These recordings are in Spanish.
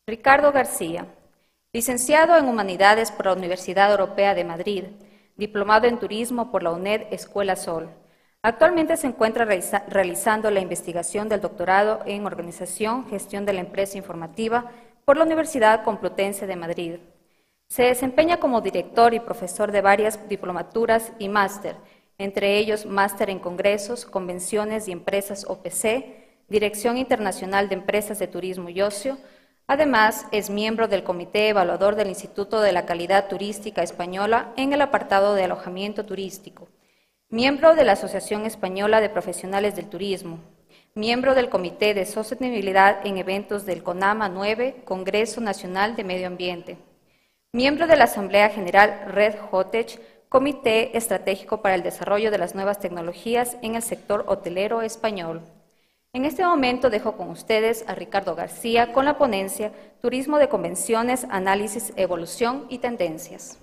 Ricardo García, licenciado en Humanidades por la Universidad Europea de Madrid, diplomado en Turismo por la UNED Escuela Sol. Actualmente se encuentra realizando la investigación del doctorado en Organización, Gestión de la Empresa Informativa por la Universidad Complutense de Madrid. Se desempeña como director y profesor de varias diplomaturas y máster, entre ellos máster en Congresos, Convenciones y Empresas OPC, Dirección Internacional de Empresas de Turismo y Ocio. Además, es miembro del Comité Evaluador del Instituto de la Calidad Turística Española en el apartado de alojamiento turístico, miembro de la Asociación Española de Profesionales del Turismo, miembro del Comité de Sostenibilidad en Eventos del CONAMA 9, Congreso Nacional de Medio Ambiente, miembro de la Asamblea General Red Hotech, Comité Estratégico para el Desarrollo de las Nuevas Tecnologías en el sector hotelero español. En este momento dejo con ustedes a Ricardo García con la ponencia Turismo de Convenciones, Análisis, Evolución y Tendencias.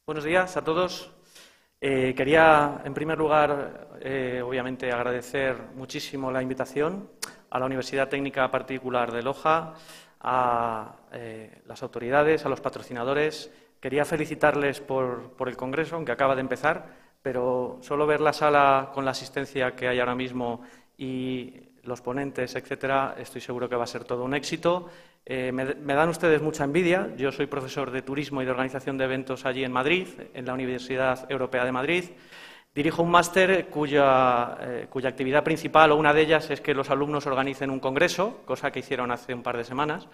Buenos días a todos. Quería, en primer lugar, obviamente, agradecer muchísimo la invitación a la Universidad Técnica Particular de Loja, a las autoridades, a los patrocinadores. Quería felicitarles por el congreso, aunque acaba de empezar, pero solo ver la sala con la asistencia que hay ahora mismo y los ponentes, etcétera, estoy seguro que va a ser todo un éxito. Me dan ustedes mucha envidia. Yo soy profesor de Turismo y de Organización de Eventos allí en Madrid, en la Universidad Europea de Madrid. Dirijo un máster cuya actividad principal, o una de ellas, es que los alumnos organicen un congreso, cosa que hicieron hace un par de semanas.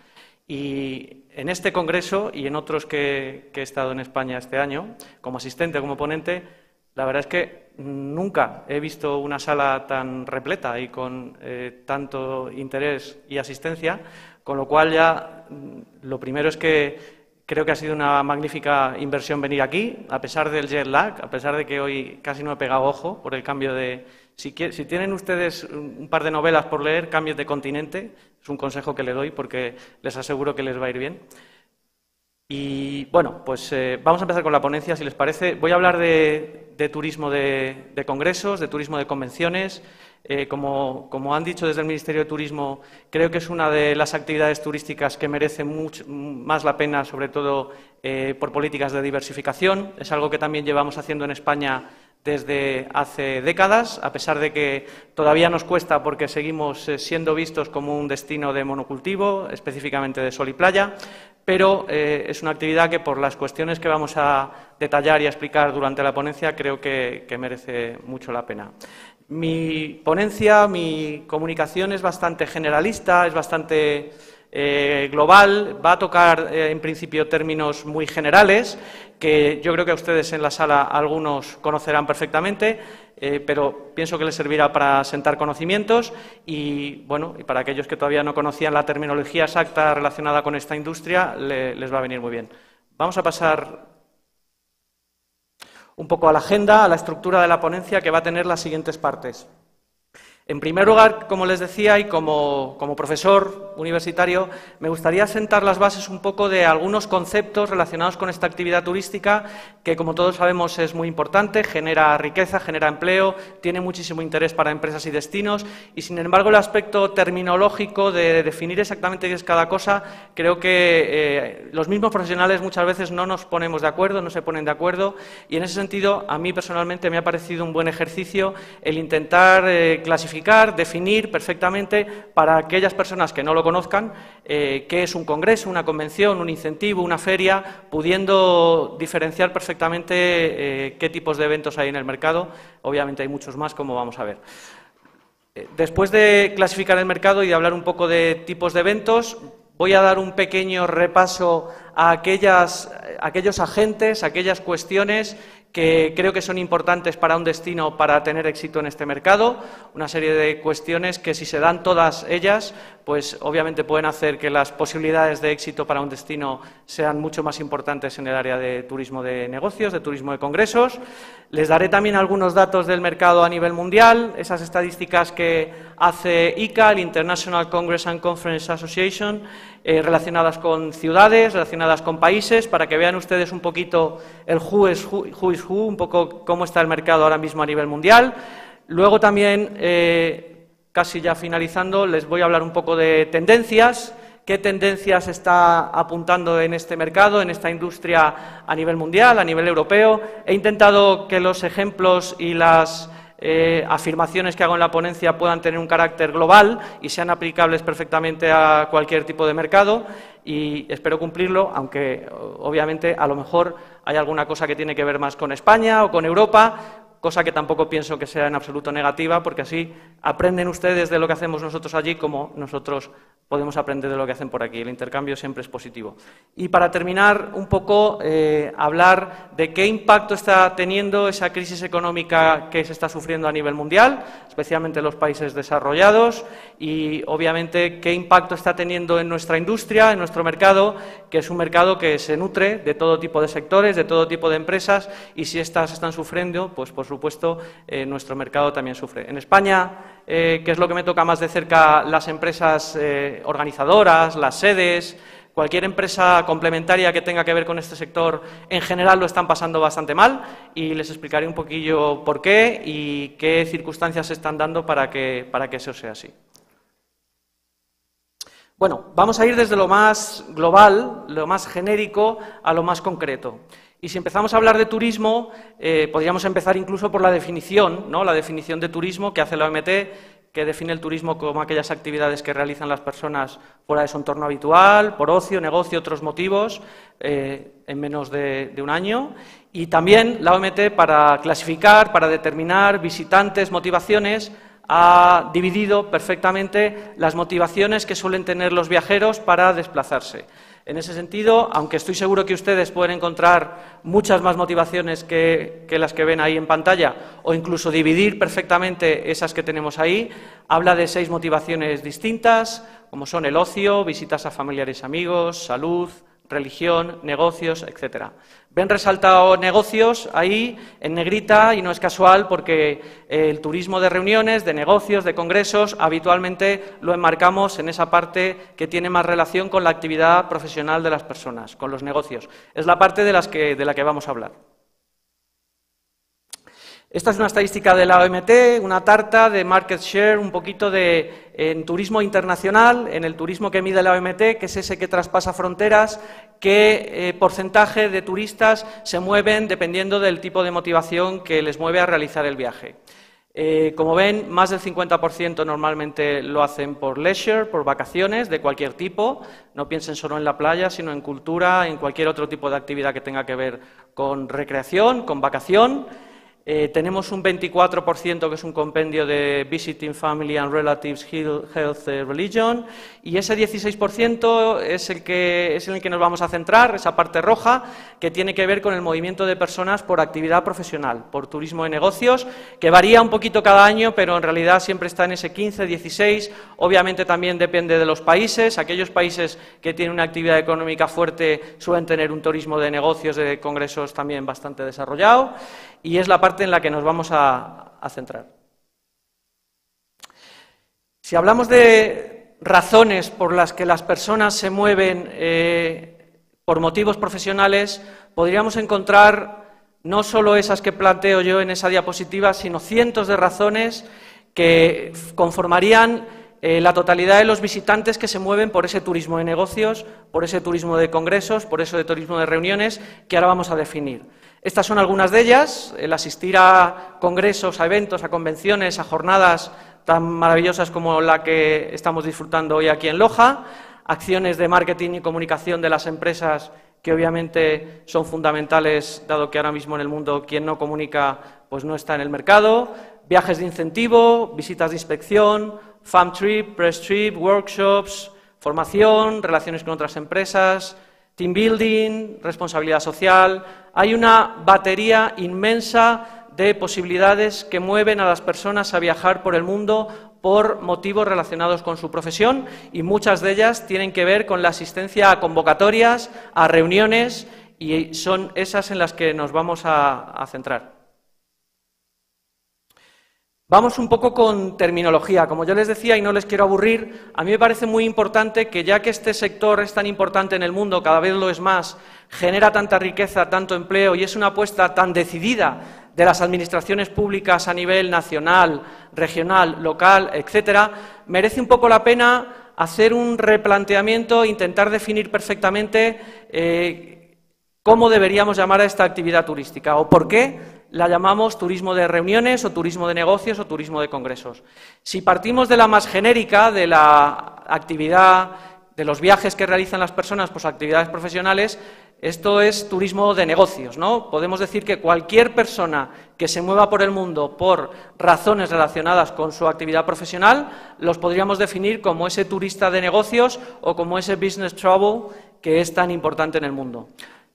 Y en este congreso y en otros que he estado en España este año, como asistente, como ponente, la verdad es que nunca he visto una sala tan repleta y con tanto interés y asistencia, con lo cual ya lo primero es que creo que ha sido una magnífica inversión venir aquí, a pesar del jet lag, a pesar de que hoy casi no he pegado ojo por el cambio de... Si tienen ustedes un par de novelas por leer, cambios de continente, es un consejo que le doy porque les aseguro que les va a ir bien. Y bueno, pues vamos a empezar con la ponencia, si les parece. Voy a hablar de turismo de congresos, de turismo de convenciones. Como han dicho desde el Ministerio de Turismo, creo que es una de las actividades turísticas que merece mucho más la pena, sobre todo por políticas de diversificación. Es algo que también llevamos haciendo en España desde hace décadas, a pesar de que todavía nos cuesta porque seguimos siendo vistos como un destino de monocultivo, específicamente de sol y playa, pero es una actividad que, por las cuestiones que vamos a detallar y a explicar durante la ponencia, creo que merece mucho la pena. Mi ponencia, mi comunicación es bastante generalista, es bastante global, va a tocar en principio términos muy generales que yo creo que a ustedes en la sala algunos conocerán perfectamente, pero pienso que les servirá para sentar conocimientos y, bueno, y para aquellos que todavía no conocían la terminología exacta relacionada con esta industria, les va a venir muy bien. Vamos a pasar un poco a la agenda, a la estructura de la ponencia, que va a tener las siguientes partes. En primer lugar, como les decía, y como profesor universitario, me gustaría sentar las bases un poco de algunos conceptos relacionados con esta actividad turística que, como todos sabemos, es muy importante, genera riqueza, genera empleo, tiene muchísimo interés para empresas y destinos y, sin embargo, el aspecto terminológico de definir exactamente qué es cada cosa, creo que los mismos profesionales muchas veces no nos ponemos de acuerdo, no se ponen de acuerdo y, en ese sentido, a mí personalmente me ha parecido un buen ejercicio el intentar clasificar, definir perfectamente para aquellas personas que no lo conozcan qué es un congreso, una convención, un incentivo, una feria, pudiendo diferenciar perfectamente qué tipos de eventos hay en el mercado. Obviamente hay muchos más, como vamos a ver. Después de clasificar el mercado y de hablar un poco de tipos de eventos, voy a dar un pequeño repaso a aquellos agentes, aquellas cuestiones que creo que son importantes para un destino para tener éxito en este mercado, una serie de cuestiones que, si se dan todas ellas, pues obviamente pueden hacer que las posibilidades de éxito para un destino sean mucho más importantes en el área de turismo de negocios, de turismo de congresos. Les daré también algunos datos del mercado a nivel mundial, esas estadísticas que hace ICA, el International Congress and Conference Association, relacionadas con ciudades, relacionadas con países, para que vean ustedes un poquito el who is who, un poco cómo está el mercado ahora mismo a nivel mundial. Luego también, casi ya finalizando, les voy a hablar un poco de tendencias, qué tendencias está apuntando en este mercado, en esta industria a nivel mundial, a nivel europeo. He intentado que los ejemplos y las afirmaciones que hago en la ponencia puedan tener un carácter global y sean aplicables perfectamente a cualquier tipo de mercado, y espero cumplirlo, aunque obviamente a lo mejor hay alguna cosa que tiene que ver más con España o con Europa, cosa que tampoco pienso que sea en absoluto negativa, porque así aprenden ustedes de lo que hacemos nosotros allí como nosotros podemos aprender de lo que hacen por aquí. El intercambio siempre es positivo. Y para terminar, un poco hablar de qué impacto está teniendo esa crisis económica que se está sufriendo a nivel mundial, especialmente en los países desarrollados, y obviamente qué impacto está teniendo en nuestra industria, en nuestro mercado, que es un mercado que se nutre de todo tipo de sectores, de todo tipo de empresas, y si estas están sufriendo, pues por supuesto nuestro mercado también sufre. En España, que es lo que me toca más de cerca, las empresas organizadoras, las sedes, cualquier empresa complementaria que tenga que ver con este sector, en general lo están pasando bastante mal, y les explicaré un poquillo por qué y qué circunstancias se están dando para que eso sea así. Bueno, vamos a ir desde lo más global, lo más genérico, a lo más concreto. Y si empezamos a hablar de turismo, podríamos empezar incluso por la definición, ¿no? La definición de turismo que hace la OMT, que define el turismo como aquellas actividades que realizan las personas fuera de su entorno habitual, por ocio, negocio, otros motivos, en menos de un año. Y también la OMT, para clasificar, para determinar visitantes, motivaciones, ha dividido perfectamente las motivaciones que suelen tener los viajeros para desplazarse. En ese sentido, aunque estoy seguro que ustedes pueden encontrar muchas más motivaciones que las que ven ahí en pantalla, o incluso dividir perfectamente esas que tenemos ahí, habla de 6 motivaciones distintas, como son el ocio, visitas a familiares y amigos, salud, religión, negocios, etcétera. Ven resaltado negocios ahí en negrita, y no es casual porque el turismo de reuniones, de negocios, de congresos, habitualmente lo enmarcamos en esa parte que tiene más relación con la actividad profesional de las personas, con los negocios. Es la parte de la que vamos a hablar. Esta es una estadística de la OMT, una tarta de market share, un poquito en turismo internacional, en el turismo que mide la OMT, que es ese que traspasa fronteras, qué porcentaje de turistas se mueven dependiendo del tipo de motivación que les mueve a realizar el viaje. Como ven, más del 50% normalmente lo hacen por leisure, por vacaciones de cualquier tipo. No piensen solo en la playa, sino en cultura, en cualquier otro tipo de actividad que tenga que ver con recreación, con vacación. Tenemos un 24% que es un compendio de Visiting Family and Relatives Health Religion, y ese 16% es en el que nos vamos a centrar, esa parte roja, que tiene que ver con el movimiento de personas por actividad profesional, por turismo de negocios, que varía un poquito cada año, pero en realidad siempre está en ese 15, 16, obviamente también depende de los países. Aquellos países que tienen una actividad económica fuerte suelen tener un turismo de negocios, de congresos también bastante desarrollado, y es la parte en la que nos vamos a centrar. Si hablamos de razones por las que las personas se mueven por motivos profesionales, podríamos encontrar no solo esas que planteo yo en esa diapositiva, sino cientos de razones que conformarían la totalidad de los visitantes que se mueven por ese turismo de negocios, por ese turismo de congresos, por ese turismo de reuniones que ahora vamos a definir. Estas son algunas de ellas: el asistir a congresos, a eventos, a convenciones, a jornadas tan maravillosas como la que estamos disfrutando hoy aquí en Loja, acciones de marketing y comunicación de las empresas que obviamente son fundamentales, dado que ahora mismo en el mundo quien no comunica pues no está en el mercado, viajes de incentivo, visitas de inspección, Fam Trip, Press Trip, workshops, formación, relaciones con otras empresas, team building, responsabilidad social. Hay una batería inmensa de posibilidades que mueven a las personas a viajar por el mundo por motivos relacionados con su profesión y muchas de ellas tienen que ver con la asistencia a convocatorias, a reuniones y son esas en las que nos vamos a centrar. Vamos un poco con terminología. Como yo les decía y no les quiero aburrir, a mí me parece muy importante que ya que este sector es tan importante en el mundo, cada vez lo es más, genera tanta riqueza, tanto empleo y es una apuesta tan decidida de las administraciones públicas a nivel nacional, regional, local, etcétera, merece un poco la pena hacer un replanteamiento, intentar definir perfectamente cómo deberíamos llamar a esta actividad turística o por qué la llamamos turismo de reuniones o turismo de negocios o turismo de congresos. Si partimos de la más genérica, de la actividad, de los viajes que realizan las personas, pues actividades profesionales, esto es turismo de negocios, ¿no? Podemos decir que cualquier persona que se mueva por el mundo por razones relacionadas con su actividad profesional, los podríamos definir como ese turista de negocios o como ese business travel que es tan importante en el mundo.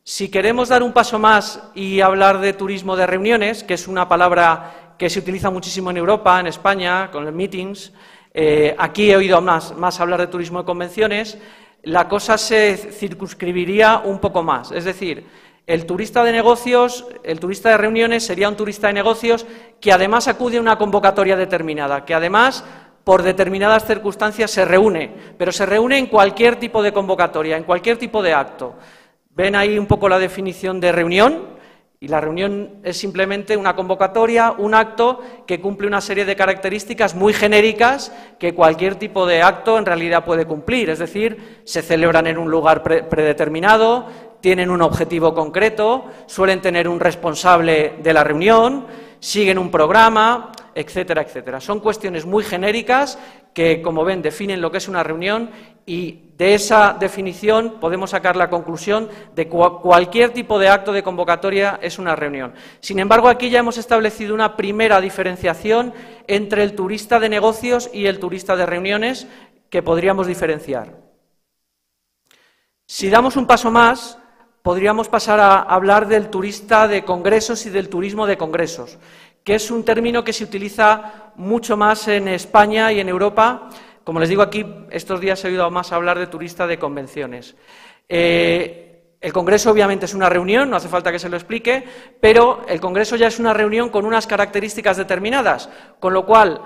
Si queremos dar un paso más y hablar de turismo de reuniones, que es una palabra que se utiliza muchísimo en Europa, en España, con los meetings, aquí he oído más hablar de turismo de convenciones, la cosa se circunscribiría un poco más. Es decir, el turista de negocios, el turista de reuniones sería un turista de negocios que además acude a una convocatoria determinada, que además por determinadas circunstancias se reúne, pero se reúne en cualquier tipo de convocatoria, en cualquier tipo de acto. Ven ahí un poco la definición de reunión, y la reunión es simplemente una convocatoria, un acto que cumple una serie de características muy genéricas que cualquier tipo de acto en realidad puede cumplir, es decir, se celebran en un lugar predeterminado, tienen un objetivo concreto, suelen tener un responsable de la reunión, siguen un programa, etcétera, etcétera. Son cuestiones muy genéricas que, como ven, definen lo que es una reunión y de esa definición podemos sacar la conclusión de que cualquier tipo de acto de convocatoria es una reunión. Sin embargo, aquí ya hemos establecido una primera diferenciación entre el turista de negocios y el turista de reuniones que podríamos diferenciar. Si damos un paso más, podríamos pasar a hablar del turista de congresos y del turismo de congresos, que es un término que se utiliza mucho más en España y en Europa. Como les digo aquí, estos días he oído más hablar de turista de convenciones. El congreso obviamente es una reunión, no hace falta que se lo explique, pero el congreso ya es una reunión con unas características determinadas, con lo cual,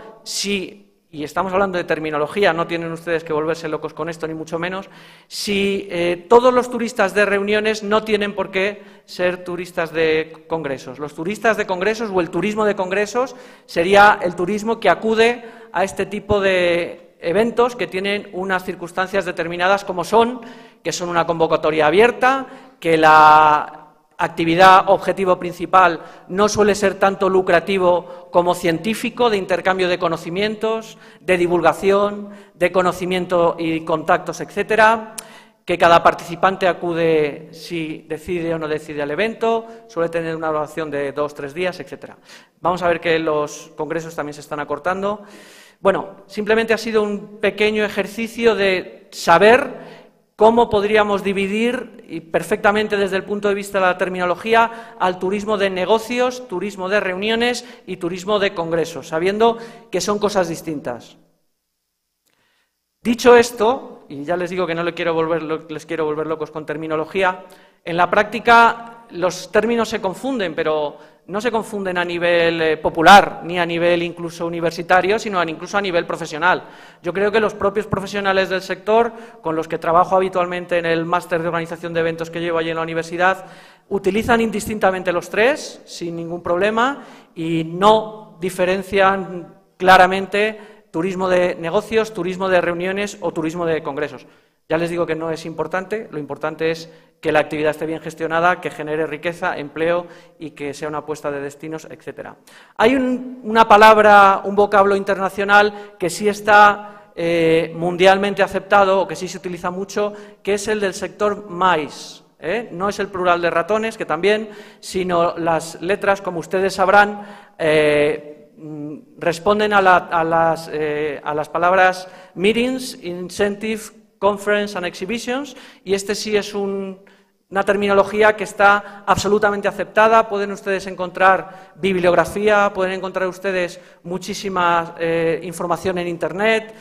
y estamos hablando de terminología, no tienen ustedes que volverse locos con esto, ni mucho menos, si todos los turistas de reuniones no tienen por qué ser turistas de congresos. Los turistas de congresos o el turismo de congresos sería el turismo que acude a este tipo de eventos que tienen unas circunstancias determinadas como son, que son una convocatoria abierta, que la actividad objetivo principal no suele ser tanto lucrativo como científico, de intercambio de conocimientos, de divulgación, de conocimiento y contactos, etcétera, que cada participante acude si decide o no decide al evento, suele tener una duración de 2 o 3 días, etcétera. Vamos a ver que los congresos también se están acortando. Bueno, simplemente ha sido un pequeño ejercicio de saber cómo podríamos dividir, y perfectamente desde el punto de vista de la terminología, al turismo de negocios, turismo de reuniones y turismo de congresos, sabiendo que son cosas distintas. Dicho esto, y ya les digo que no les quiero volver locos con terminología, en la práctica los términos se confunden, pero no se confunden a nivel popular, ni a nivel incluso universitario, sino incluso a nivel profesional. Yo creo que los propios profesionales del sector, con los que trabajo habitualmente en el máster de organización de eventos que llevo allí en la universidad, utilizan indistintamente los tres, sin ningún problema, y no diferencian claramente turismo de negocios, turismo de reuniones o turismo de congresos. Ya les digo que no es importante, lo importante es que la actividad esté bien gestionada, que genere riqueza, empleo y que sea una apuesta de destinos, etcétera. Hay una palabra, un vocablo internacional que sí está mundialmente aceptado o que sí se utiliza mucho, que es el del sector MICE. No es el plural de ratones, que también, sino las letras, como ustedes sabrán, responden a las palabras meetings, incentive, conference and exhibitions, y este sí es un una terminología que está absolutamente aceptada. Pueden ustedes encontrar bibliografía, pueden encontrar ustedes muchísima información en Internet,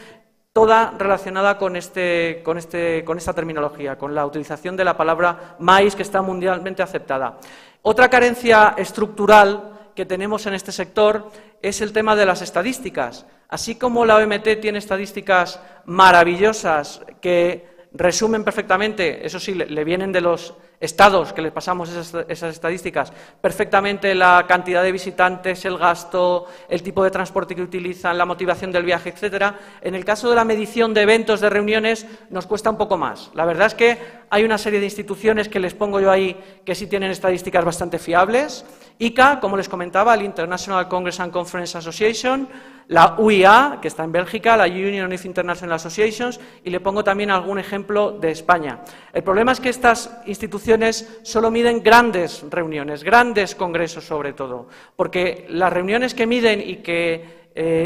toda relacionada con esta terminología, con la utilización de la palabra maíz, que está mundialmente aceptada. Otra carencia estructural que tenemos en este sector es el tema de las estadísticas. Así como la OMT tiene estadísticas maravillosas que resumen perfectamente, eso sí, le vienen de los estados que les pasamos esas estadísticas, perfectamente la cantidad de visitantes, el gasto, el tipo de transporte que utilizan, la motivación del viaje, etcétera. En el caso de la medición de eventos, de reuniones, nos cuesta un poco más. La verdad es que hay una serie de instituciones que les pongo yo ahí que sí tienen estadísticas bastante fiables. ICA, como les comentaba, el International Congress and Conference Association, la UIA, que está en Bélgica, la Union of International Associations, y le pongo también algún ejemplo de España. El problema es que estas instituciones solo miden grandes reuniones, grandes congresos sobre todo, porque las reuniones que miden y que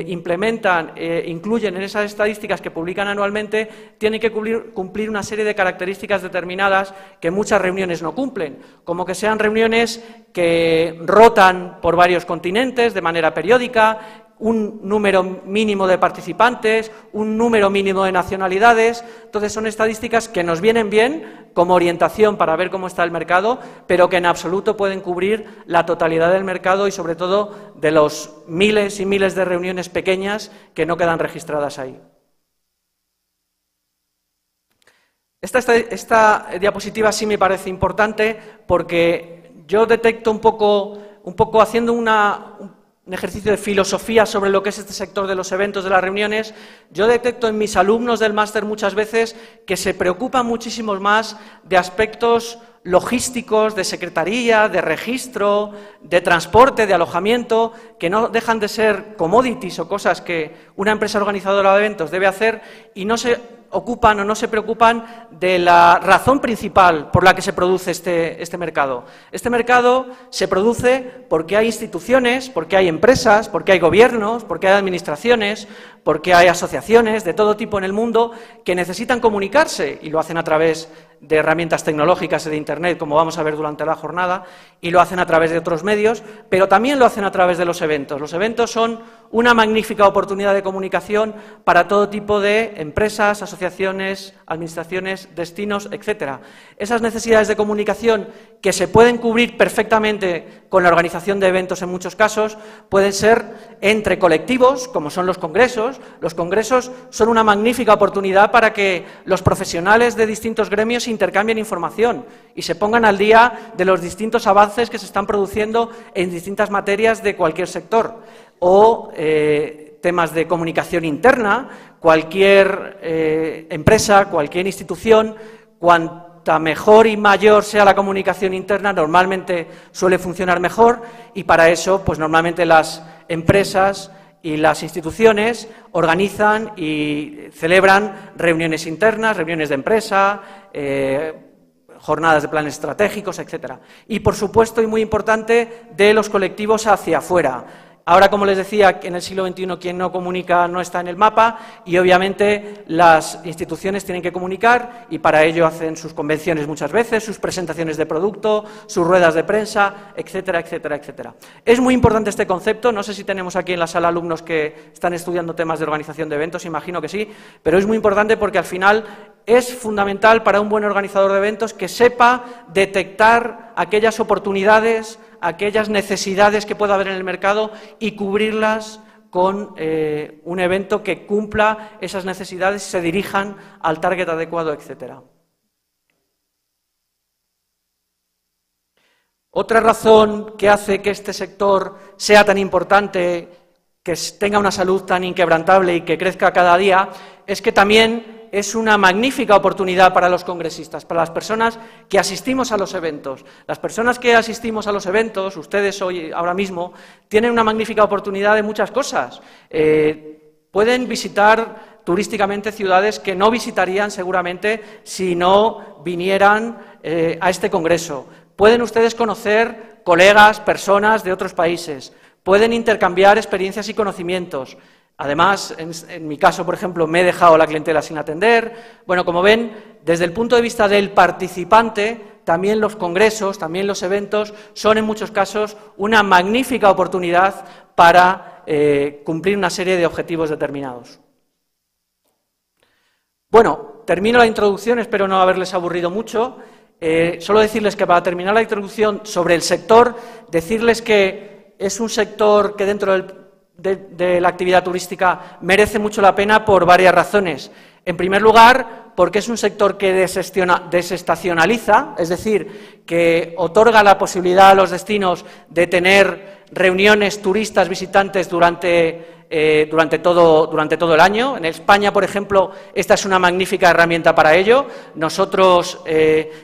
implementan, incluyen en esas estadísticas que publican anualmente, tienen que cumplir una serie de características determinadas que muchas reuniones no cumplen, como que sean reuniones que rotan por varios continentes de manera periódica, un número mínimo de participantes, un número mínimo de nacionalidades. Entonces son estadísticas que nos vienen bien como orientación para ver cómo está el mercado, pero que en absoluto pueden cubrir la totalidad del mercado y sobre todo de los miles y miles de reuniones pequeñas que no quedan registradas ahí. Esta diapositiva sí me parece importante porque yo detecto un poco haciendo un ejercicio de filosofía sobre lo que es este sector de los eventos, de las reuniones, yo detecto en mis alumnos del máster muchas veces que se preocupan muchísimo más de aspectos logísticos, de secretaría, de registro, de transporte, de alojamiento, que no dejan de ser commodities o cosas que una empresa organizadora de eventos debe hacer y no se ocupan o no se preocupan de la razón principal por la que se produce este mercado. Este mercado se produce porque hay instituciones, porque hay empresas, porque hay gobiernos, porque hay administraciones, porque hay asociaciones de todo tipo en el mundo que necesitan comunicarse y lo hacen a través de herramientas tecnológicas y de Internet, como vamos a ver durante la jornada, y lo hacen a través de otros medios, pero también lo hacen a través de los eventos. Los eventos son una magnífica oportunidad de comunicación para todo tipo de empresas, asociaciones, administraciones, destinos, etcétera. Esas necesidades de comunicación que se pueden cubrir perfectamente con la organización de eventos en muchos casos, pueden ser entre colectivos, como son los congresos. Los congresos son una magnífica oportunidad para que los profesionales de distintos gremios intercambien información y se pongan al día de los distintos avances que se están produciendo en distintas materias de cualquier sector. O temas de comunicación interna, cualquier empresa, cualquier institución, cuanta mejor y mayor sea la comunicación interna, normalmente suele funcionar mejor y para eso, pues normalmente las empresas y las instituciones organizan y celebran reuniones internas, reuniones de empresa, jornadas de planes estratégicos, etcétera. Y, por supuesto, y muy importante, de los colectivos hacia afuera. Ahora, como les decía, en el siglo XXI quien no comunica no está en el mapa y obviamente las instituciones tienen que comunicar y para ello hacen sus convenciones muchas veces, sus presentaciones de producto, sus ruedas de prensa, etcétera, etcétera, etcétera. Es muy importante este concepto, no sé si tenemos aquí en la sala alumnos que están estudiando temas de organización de eventos, imagino que sí, pero es muy importante porque al final es fundamental para un buen organizador de eventos que sepa detectar aquellas oportunidades, aquellas necesidades que pueda haber en el mercado y cubrirlas con un evento que cumpla esas necesidades y se dirijan al target adecuado, etcétera. Otra razón que hace que este sector sea tan importante, que tenga una salud tan inquebrantable y que crezca cada día, es que también es una magnífica oportunidad para los congresistas, para las personas que asistimos a los eventos. Las personas que asistimos a los eventos, ustedes hoy, ahora mismo, tienen una magnífica oportunidad de muchas cosas. Pueden visitar turísticamente ciudades que no visitarían seguramente si no vinieran a este congreso. Pueden ustedes conocer colegas, personas de otros países. Pueden intercambiar experiencias y conocimientos. Además, en mi caso, por ejemplo, me he dejado la clientela sin atender. Bueno, como ven, desde el punto de vista del participante, también los congresos, también los eventos, son en muchos casos una magnífica oportunidad para cumplir una serie de objetivos determinados. Bueno, termino la introducción, espero no haberles aburrido mucho. Solo decirles que para terminar la introducción sobre el sector, decirles que es un sector que dentro de la actividad turística merece mucho la pena por varias razones. En primer lugar, porque es un sector que desestacionaliza, es decir, que otorga la posibilidad a los destinos de tener reuniones turistas, visitantes durante todo el año. En España, por ejemplo, esta es una magnífica herramienta para ello. Nosotros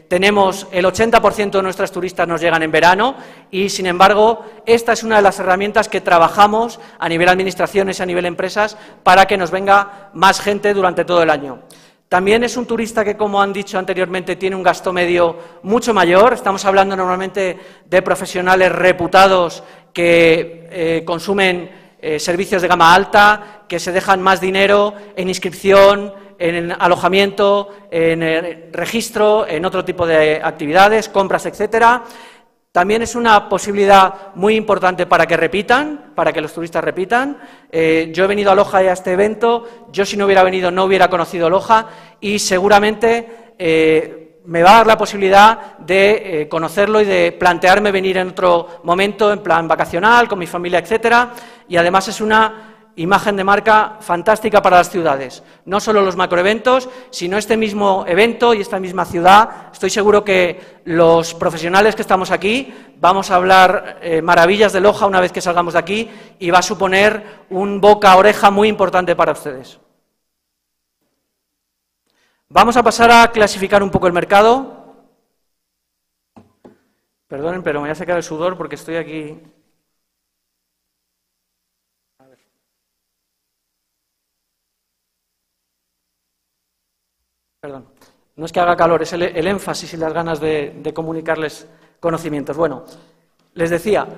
tenemos el 80% de nuestras turistas nos llegan en verano y, sin embargo, esta es una de las herramientas que trabajamos a nivel administraciones y a nivel empresas para que nos venga más gente durante todo el año. También es un turista que, como han dicho anteriormente, tiene un gasto medio mucho mayor. Estamos hablando normalmente de profesionales reputados que consumen servicios de gama alta, que se dejan más dinero en inscripción, en alojamiento, en registro, en otro tipo de actividades, compras, etcétera. También es una posibilidad muy importante para que repitan, para que los turistas repitan. Yo he venido a Loja y a este evento, yo si no hubiera venido no hubiera conocido Loja y seguramente me va a dar la posibilidad de conocerlo y de plantearme venir en otro momento, en plan vacacional, con mi familia, etcétera. Y además es una imagen de marca fantástica para las ciudades. No solo los macroeventos, sino este mismo evento y esta misma ciudad. Estoy seguro que los profesionales que estamos aquí vamos a hablar maravillas de Loja una vez que salgamos de aquí y va a suponer un boca a oreja muy importante para ustedes. Vamos a pasar a clasificar un poco el mercado. Perdonen, pero me voy a sacar el sudor porque estoy aquí. Perdón, no es que haga calor, es el énfasis y las ganas de comunicarles conocimientos. Bueno, les decía,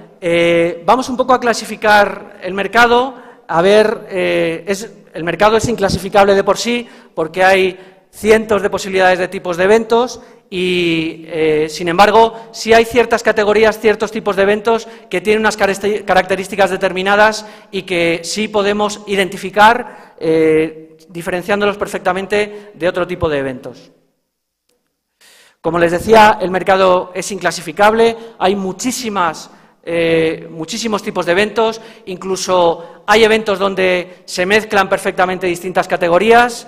vamos un poco a clasificar el mercado. A ver, el mercado es inclasificable de por sí porque hay cientos de posibilidades de tipos de eventos y, sin embargo, sí hay ciertas categorías, ciertos tipos de eventos que tienen unas características determinadas y que sí podemos identificar diferenciándolos perfectamente de otro tipo de eventos. Como les decía, el mercado es inclasificable, hay muchísimos tipos de eventos, incluso hay eventos donde se mezclan perfectamente distintas categorías.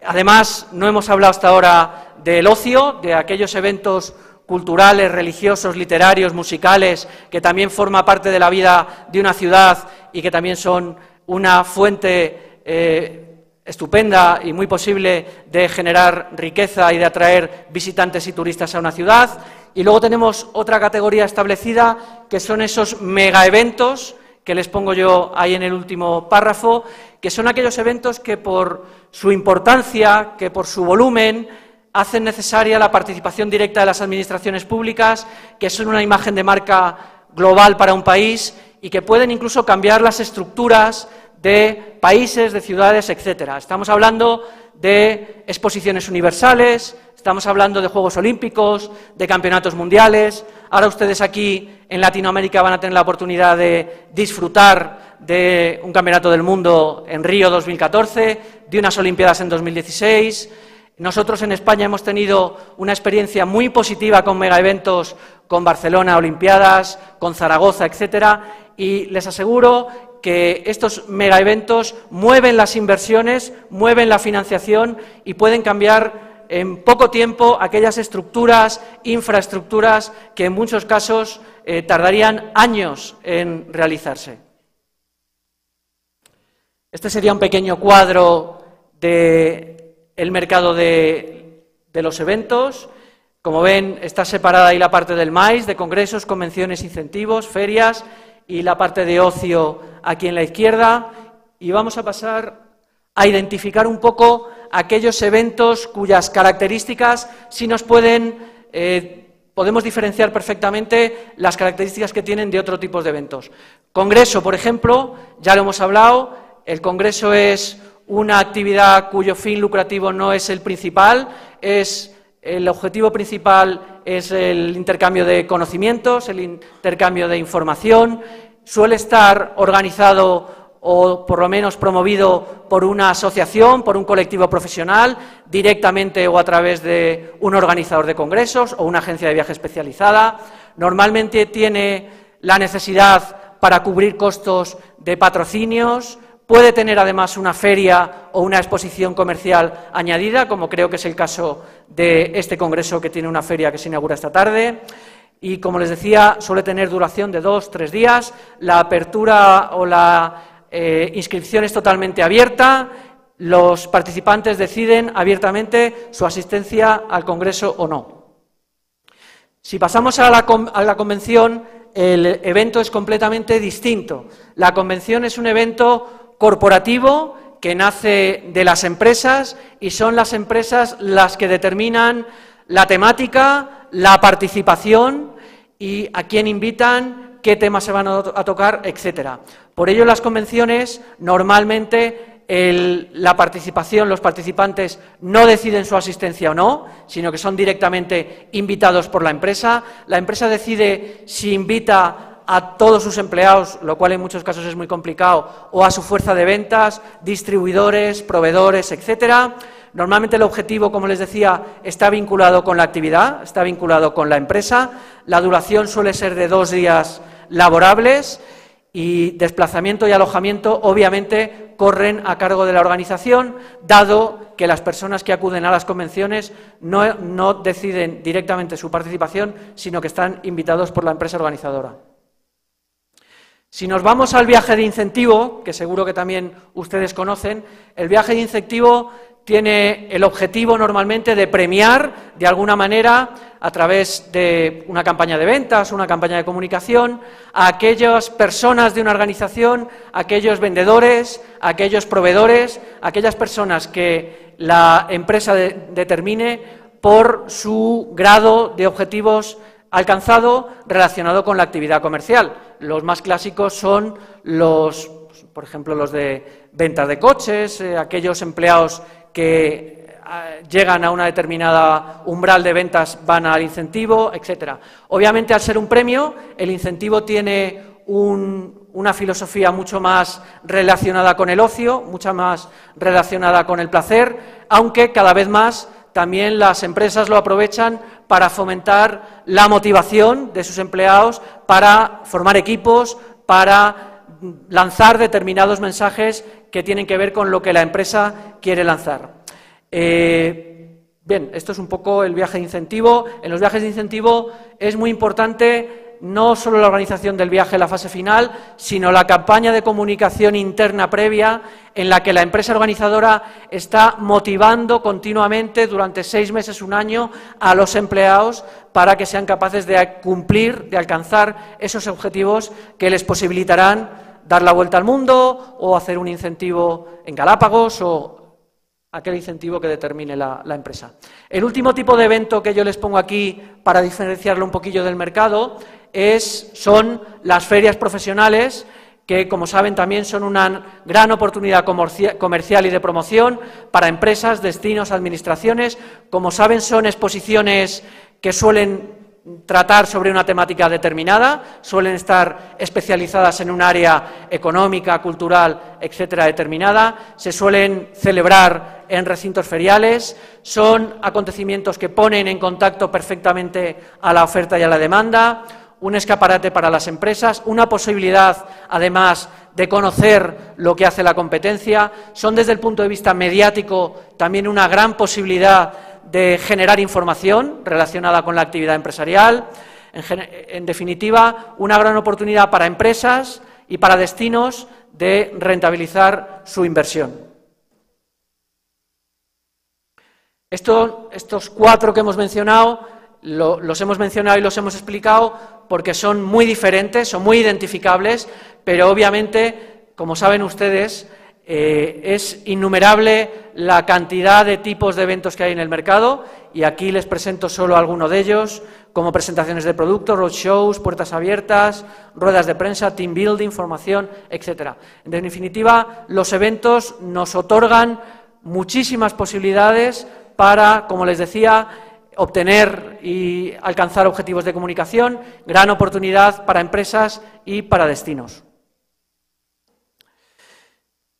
Además, no hemos hablado hasta ahora del ocio, de aquellos eventos culturales, religiosos, literarios, musicales, que también forma parte de la vida de una ciudad y que también son una fuente estupenda y muy posible de generar riqueza y de atraer visitantes y turistas a una ciudad. Y luego tenemos otra categoría establecida, que son esos megaeventos, que les pongo yo ahí en el último párrafo, que son aquellos eventos que por su importancia, que por su volumen, hacen necesaria la participación directa de las administraciones públicas, que son una imagen de marca global para un país y que pueden incluso cambiar las estructuras de países, de ciudades, etcétera. Estamos hablando de exposiciones universales, estamos hablando de Juegos Olímpicos, de campeonatos mundiales. Ahora ustedes aquí en Latinoamérica van a tener la oportunidad de disfrutar de un campeonato del mundo en Río 2014, de unas Olimpiadas en 2016. Nosotros en España hemos tenido una experiencia muy positiva con megaeventos, con Barcelona Olimpiadas, con Zaragoza, etcétera, y les aseguro que estos megaeventos mueven las inversiones, mueven la financiación y pueden cambiar en poco tiempo aquellas estructuras, infraestructuras que en muchos casos tardarían años en realizarse. Este sería un pequeño cuadro del mercado de los eventos. Como ven, está separada ahí la parte del MAIS, de congresos, convenciones, incentivos, ferias, y la parte de ocio aquí en la izquierda. Y vamos a pasar a identificar un poco aquellos eventos cuyas características sí nos podemos diferenciar perfectamente las características que tienen de otro tipo de eventos. Congreso, por ejemplo, ya lo hemos hablado, el congreso es una actividad cuyo fin lucrativo no es el principal, es El objetivo principal es el intercambio de conocimientos, el intercambio de información. Suele estar organizado o por lo menos promovido por una asociación, por un colectivo profesional, directamente o a través de un organizador de congresos o una agencia de viaje especializada. Normalmente tiene la necesidad para cubrir costos de patrocinios, puede tener además una feria o una exposición comercial añadida, como creo que es el caso de este congreso que tiene una feria que se inaugura esta tarde. Y, como les decía, suele tener duración de 2 o 3 días. La apertura o la inscripción es totalmente abierta. Los participantes deciden abiertamente su asistencia al congreso o no. Si pasamos a la convención, el evento es completamente distinto. La convención es un evento corporativo que nace de las empresas y son las empresas las que determinan la temática, la participación y a quién invitan, qué temas se van a tocar, etcétera. Por ello, las convenciones normalmente la participación, los participantes no deciden su asistencia o no, sino que son directamente invitados por la empresa. La empresa decide si invita a todos sus empleados, lo cual en muchos casos es muy complicado, o a su fuerza de ventas, distribuidores, proveedores, etcétera. Normalmente el objetivo, como les decía, está vinculado con la actividad, está vinculado con la empresa. La duración suele ser de 2 días laborables y desplazamiento y alojamiento, obviamente, corren a cargo de la organización, dado que las personas que acuden a las convenciones no deciden directamente su participación, sino que están invitados por la empresa organizadora. Si nos vamos al viaje de incentivo, que seguro que también ustedes conocen, el viaje de incentivo tiene el objetivo normalmente de premiar, de alguna manera, a través de una campaña de ventas, una campaña de comunicación, a aquellas personas de una organización, a aquellos vendedores, a aquellos proveedores, a aquellas personas que la empresa determine por su grado de objetivos alcanzado relacionado con la actividad comercial. Los más clásicos son por ejemplo, los de ventas de coches, aquellos empleados que llegan a una determinada umbral de ventas van al incentivo, etcétera. Obviamente, al ser un premio, el incentivo tiene una filosofía mucho más relacionada con el ocio, mucho más relacionada con el placer, aunque cada vez más también las empresas lo aprovechan para fomentar la motivación de sus empleados, para formar equipos, para lanzar determinados mensajes que tienen que ver con lo que la empresa quiere lanzar. Bien, esto es un poco el viaje de incentivo. En los viajes de incentivo es muy importante no solo la organización del viaje en la fase final, sino la campaña de comunicación interna previa en la que la empresa organizadora está motivando continuamente durante 6 meses, 1 año a los empleados para que sean capaces de cumplir, de alcanzar esos objetivos que les posibilitarán dar la vuelta al mundo o hacer un incentivo en Galápagos o aquel incentivo que determine la empresa. El último tipo de evento que yo les pongo aquí para diferenciarlo un poquillo del mercado son las ferias profesionales, que, como saben, también son una gran oportunidad comercial y de promoción para empresas, destinos, administraciones. Como saben, son exposiciones que suelen tratar sobre una temática determinada, suelen estar especializadas en un área económica, cultural, etcétera, determinada, se suelen celebrar en recintos feriales, son acontecimientos que ponen en contacto perfectamente a la oferta y a la demanda, un escaparate para las empresas, una posibilidad, además, de conocer lo que hace la competencia, son desde el punto de vista mediático también una gran posibilidad de generar información relacionada con la actividad empresarial. En definitiva, una gran oportunidad para empresas y para destinos de rentabilizar su inversión. Estos 4 que hemos mencionado, los hemos mencionado y los hemos explicado porque son muy diferentes, son muy identificables, pero obviamente, como saben ustedes, es innumerable la cantidad de tipos de eventos que hay en el mercado y aquí les presento solo algunos de ellos, como presentaciones de productos, roadshows, puertas abiertas, ruedas de prensa, team building, formación, etcétera. En definitiva, los eventos nos otorgan muchísimas posibilidades para, como les decía, obtener y alcanzar objetivos de comunicación, gran oportunidad para empresas y para destinos.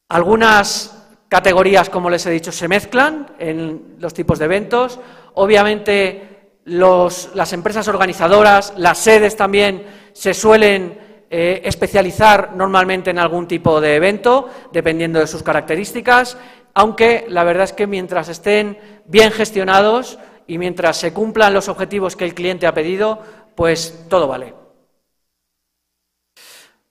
Algunas categorías, como les he dicho, se mezclan en los tipos de eventos. Obviamente, las empresas organizadoras, las sedes también se suelen especializar normalmente en algún tipo de evento, dependiendo de sus características, aunque la verdad es que mientras estén bien gestionados y mientras se cumplan los objetivos que el cliente ha pedido, pues todo vale.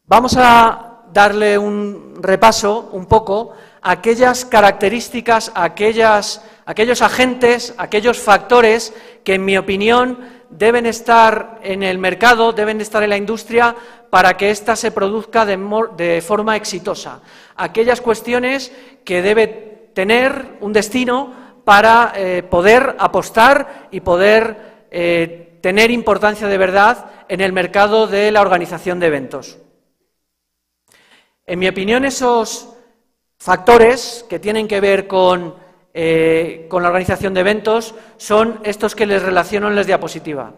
Vamos a darle un repaso un poco a aquellas características, a aquellos agentes, aquellos factores que, en mi opinión, deben estar en el mercado, deben estar en la industria para que ésta se produzca de forma exitosa. Aquellas cuestiones que debe tener un destino para poder apostar y poder tener importancia de verdad en el mercado de la organización de eventos. En mi opinión, esos factores que tienen que ver con la organización de eventos son estos que les relaciono en la diapositiva.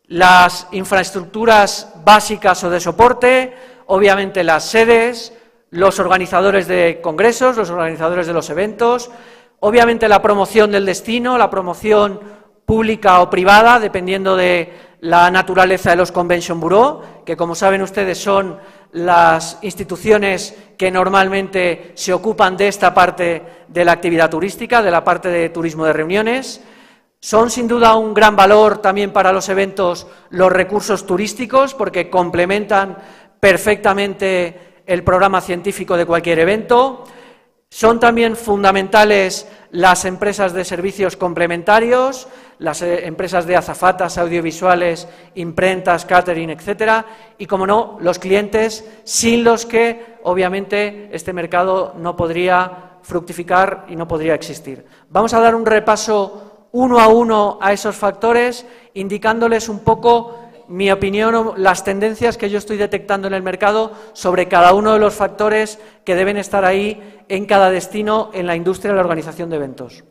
Las infraestructuras básicas o de soporte, obviamente las sedes, los organizadores de congresos, los organizadores de los eventos, obviamente la promoción del destino, la promoción pública o privada, dependiendo de la naturaleza de los Convention Bureau, que, como saben ustedes, son las instituciones que normalmente se ocupan de esta parte de la actividad turística, de la parte de turismo de reuniones. Son sin duda un gran valor también para los eventos los recursos turísticos, porque complementan perfectamente el programa científico de cualquier evento. Son también fundamentales las empresas de servicios complementarios, las empresas de azafatas, audiovisuales, imprentas, catering, etcétera, y, como no, los clientes, sin los que, obviamente, este mercado no podría fructificar y no podría existir. Vamos a dar un repaso uno a uno a esos factores, indicándoles un poco mi opinión o las tendencias que yo estoy detectando en el mercado sobre cada uno de los factores que deben estar ahí en cada destino en la industria de la organización de eventos.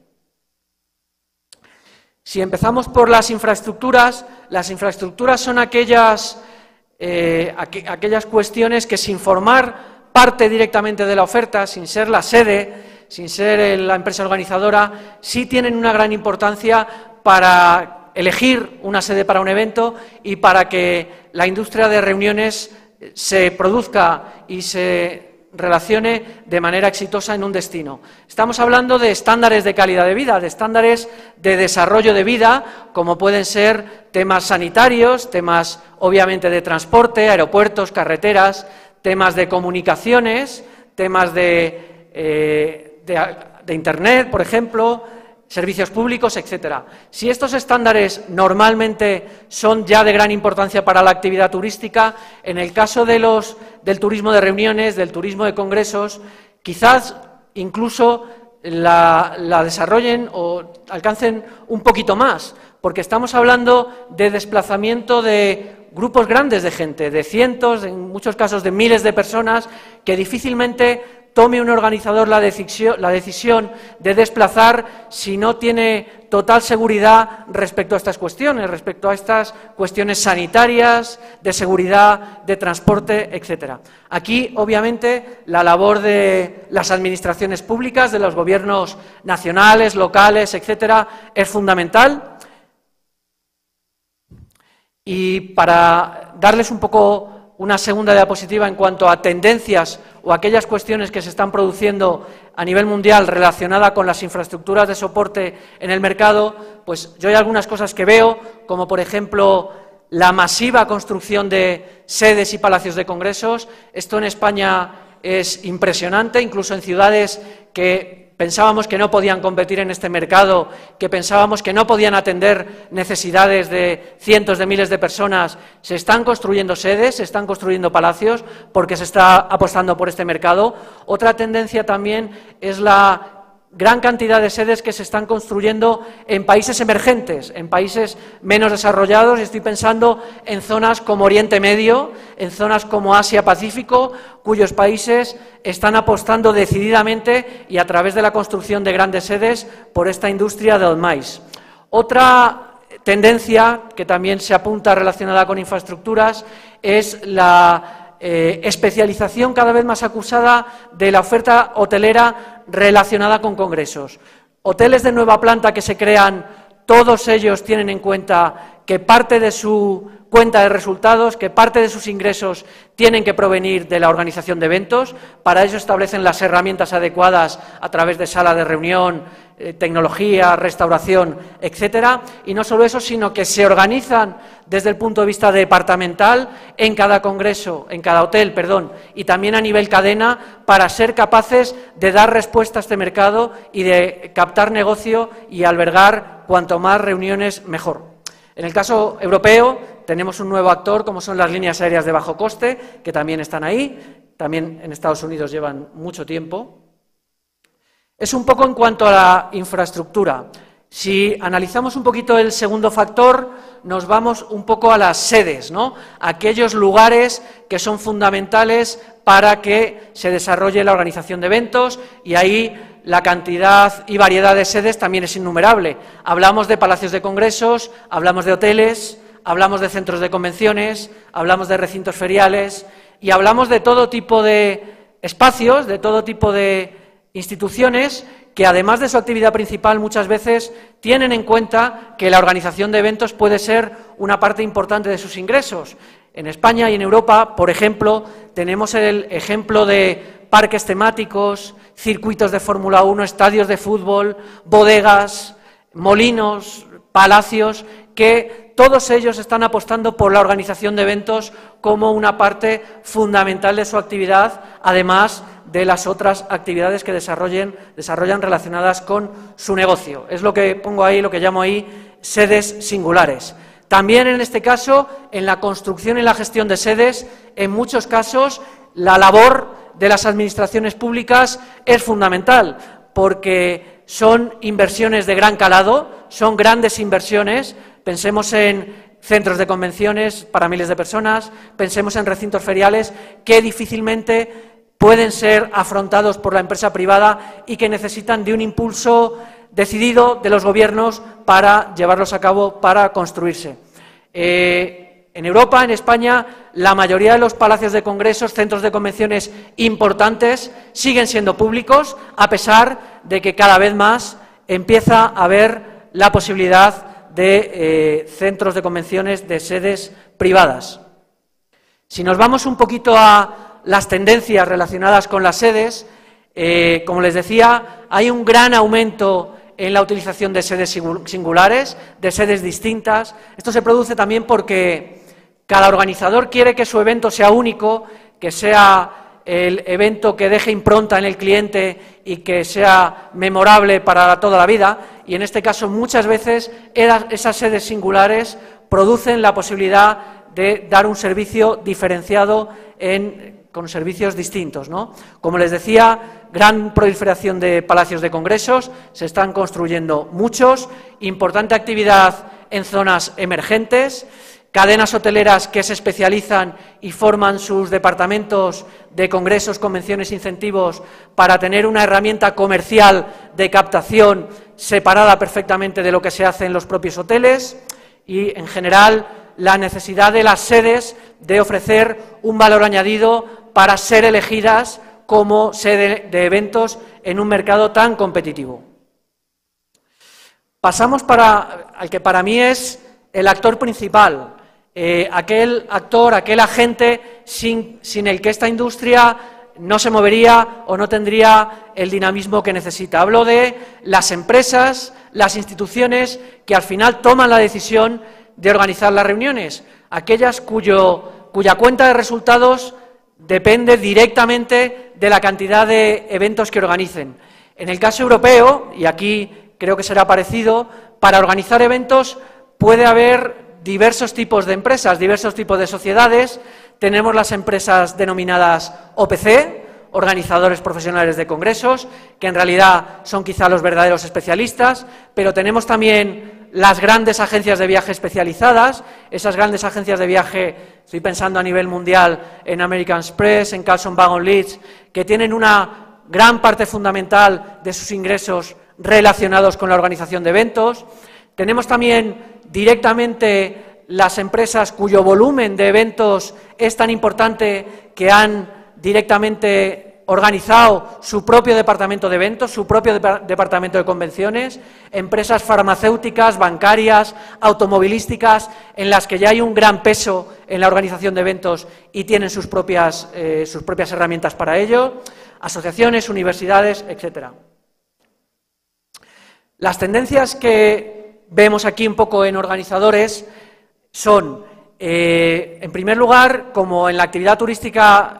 Si empezamos por las infraestructuras son aquellas cuestiones que, sin formar parte directamente de la oferta, sin ser la sede, sin ser la empresa organizadora, sí tienen una gran importancia para elegir una sede para un evento y para que la industria de reuniones se produzca y se relacione de manera exitosa en un destino. Estamos hablando de estándares de calidad de vida, de estándares de desarrollo de vida, como pueden ser temas sanitarios, temas obviamente de transporte, aeropuertos, carreteras, temas de comunicaciones, temas de Internet, por ejemplo, servicios públicos, etcétera. Si estos estándares normalmente son ya de gran importancia para la actividad turística, en el caso del turismo de reuniones, del turismo de congresos, quizás incluso la desarrollen o alcancen un poquito más, porque estamos hablando de desplazamiento de grupos grandes de gente, de cientos, en muchos casos de miles de personas, que difícilmente tome un organizador la decisión de desplazar si no tiene total seguridad respecto a estas cuestiones, sanitarias, de seguridad, de transporte, etcétera. Aquí, obviamente, la labor de las administraciones públicas, de los gobiernos nacionales, locales, etcétera, es fundamental. Y para darles un poco una segunda diapositiva en cuanto a tendencias o aquellas cuestiones que se están produciendo a nivel mundial relacionada con las infraestructuras de soporte en el mercado, pues yo hay algunas cosas que veo, como por ejemplo la masiva construcción de sedes y palacios de congresos. Esto en España es impresionante, incluso en ciudades que pensábamos que no podían competir en este mercado, que pensábamos que no podían atender necesidades de cientos de miles de personas. Se están construyendo sedes, se están construyendo palacios, porque se está apostando por este mercado. Otra tendencia también es la gran cantidad de sedes que se están construyendo en países emergentes, en países menos desarrollados. Estoy pensando en zonas como Oriente Medio, en zonas como Asia-Pacífico, cuyos países están apostando decididamente y a través de la construcción de grandes sedes por esta industria del MICE. Otra tendencia, que también se apunta relacionada con infraestructuras, es la especialización cada vez más acusada de la oferta hotelera relacionada con congresos. Hoteles de nueva planta que se crean, todos ellos tienen en cuenta que parte de su cuenta de resultados, que parte de sus ingresos tienen que provenir de la organización de eventos. Para ello establecen las herramientas adecuadas a través de sala de reunión, tecnología, restauración, etcétera. Y no solo eso, sino que se organizan desde el punto de vista departamental en cada congreso, en cada hotel, perdón, y también a nivel cadena, para ser capaces de dar respuesta a este mercado y de captar negocio y albergar cuanto más reuniones mejor. En el caso europeo tenemos un nuevo actor, como son las líneas aéreas de bajo coste, que también están ahí, también en Estados Unidos llevan mucho tiempo. Es un poco en cuanto a la infraestructura. Si analizamos un poquito el segundo factor, nos vamos un poco a las sedes, ¿no? Aquellos lugares que son fundamentales para que se desarrolle la organización de eventos, y ahí la cantidad y variedad de sedes también es innumerable. Hablamos de palacios de congresos, hablamos de hoteles, hablamos de centros de convenciones, hablamos de recintos feriales y hablamos de todo tipo de espacios, de todo tipo de instituciones que, además de su actividad principal, muchas veces tienen en cuenta que la organización de eventos puede ser una parte importante de sus ingresos. En España y en Europa, por ejemplo, tenemos el ejemplo de parques temáticos, circuitos de Fórmula 1, estadios de fútbol, bodegas, molinos, palacios, que todos ellos están apostando por la organización de eventos como una parte fundamental de su actividad, además de las otras actividades que desarrollan relacionadas con su negocio. Es lo que pongo ahí, lo que llamo ahí sedes singulares. También en este caso, en la construcción y la gestión de sedes, en muchos casos, la labor de las administraciones públicas es fundamental, porque son inversiones de gran calado, son grandes inversiones. Pensemos en centros de convenciones para miles de personas, pensemos en recintos feriales que difícilmente pueden ser afrontados por la empresa privada y que necesitan de un impulso decidido de los gobiernos para llevarlos a cabo, para construirse. En Europa, en España, la mayoría de los palacios de congresos, centros de convenciones importantes, siguen siendo públicos, a pesar de que cada vez más empieza a haber la posibilidad de centros de convenciones de sedes privadas. Si nos vamos un poquito a las tendencias relacionadas con las sedes, como les decía, hay un gran aumento en la utilización de sedes singulares, de sedes distintas. Esto se produce también porque cada organizador quiere que su evento sea único, que sea el evento que deje impronta en el cliente y que sea memorable para toda la vida, y en este caso muchas veces esas sedes singulares producen la posibilidad de dar un servicio diferenciado con servicios distintos, ¿no? Como les decía, gran proliferación de palacios de congresos, se están construyendo muchos, importante actividad en zonas emergentes, cadenas hoteleras que se especializan y forman sus departamentos de congresos, convenciones, incentivos para tener una herramienta comercial de captación separada perfectamente de lo que se hace en los propios hoteles, y en general la necesidad de las sedes de ofrecer un valor añadido para ser elegidas como sede de eventos en un mercado tan competitivo. Pasamos al que para mí es el actor principal, aquel actor, aquel agente sin el que esta industria no se movería o no tendría el dinamismo que necesita. Hablo de las empresas, las instituciones que al final toman la decisión de organizar las reuniones, aquellas cuya cuenta de resultados depende directamente de la cantidad de eventos que organicen. En el caso europeo, y aquí creo que será parecido, para organizar eventos puede haber diversos tipos de empresas, diversos tipos de sociedades. Tenemos las empresas denominadas OPC, organizadores profesionales de congresos, que en realidad son quizá los verdaderos especialistas, pero tenemos también las grandes agencias de viaje especializadas. Esas grandes agencias de viaje, estoy pensando a nivel mundial en American Express, en Carlson Wagon Leeds, que tienen una gran parte fundamental de sus ingresos relacionados con la organización de eventos. Tenemos también directamente las empresas cuyo volumen de eventos es tan importante que han directamente organizado su propio departamento de eventos, su propio departamento de convenciones, empresas farmacéuticas, bancarias, automovilísticas, en las que ya hay un gran peso en la organización de eventos y tienen sus propias herramientas para ello, asociaciones, universidades, etcétera. Las tendencias que vemos aquí un poco en organizadores son, en primer lugar, como en la actividad turística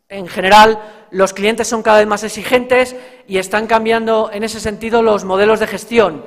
en general, los clientes son cada vez más exigentes y están cambiando en ese sentido los modelos de gestión.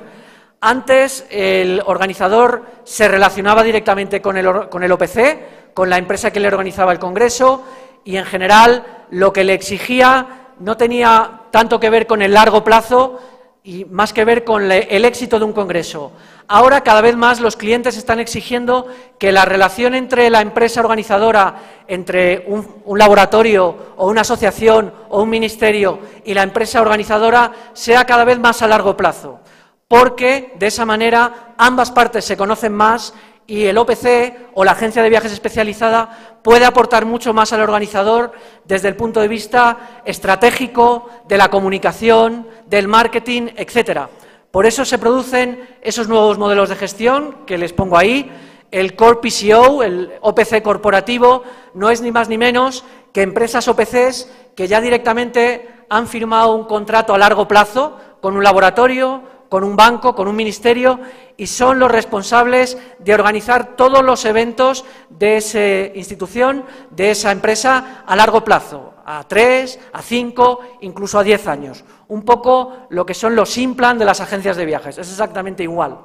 Antes el organizador se relacionaba directamente con el OPC, con la empresa que le organizaba el congreso, y en general lo que le exigía no tenía tanto que ver con el largo plazo y más que ver con el éxito de un congreso. Ahora cada vez más los clientes están exigiendo que la relación entre la empresa organizadora, entre un laboratorio o una asociación o un ministerio y la empresa organizadora sea cada vez más a largo plazo, porque de esa manera ambas partes se conocen más y el OPC o la agencia de viajes especializada puede aportar mucho más al organizador desde el punto de vista estratégico, de la comunicación, del marketing, etcétera. Por eso se producen esos nuevos modelos de gestión que les pongo ahí. El Core PCO, el OPC corporativo, no es ni más ni menos que empresas OPCs que ya directamente han firmado un contrato a largo plazo con un laboratorio, con un banco, con un ministerio, y son los responsables de organizar todos los eventos de esa institución, de esa empresa, a largo plazo, a 3, a 5, incluso a 10 años. Un poco lo que son los in-plan de las agencias de viajes, es exactamente igual.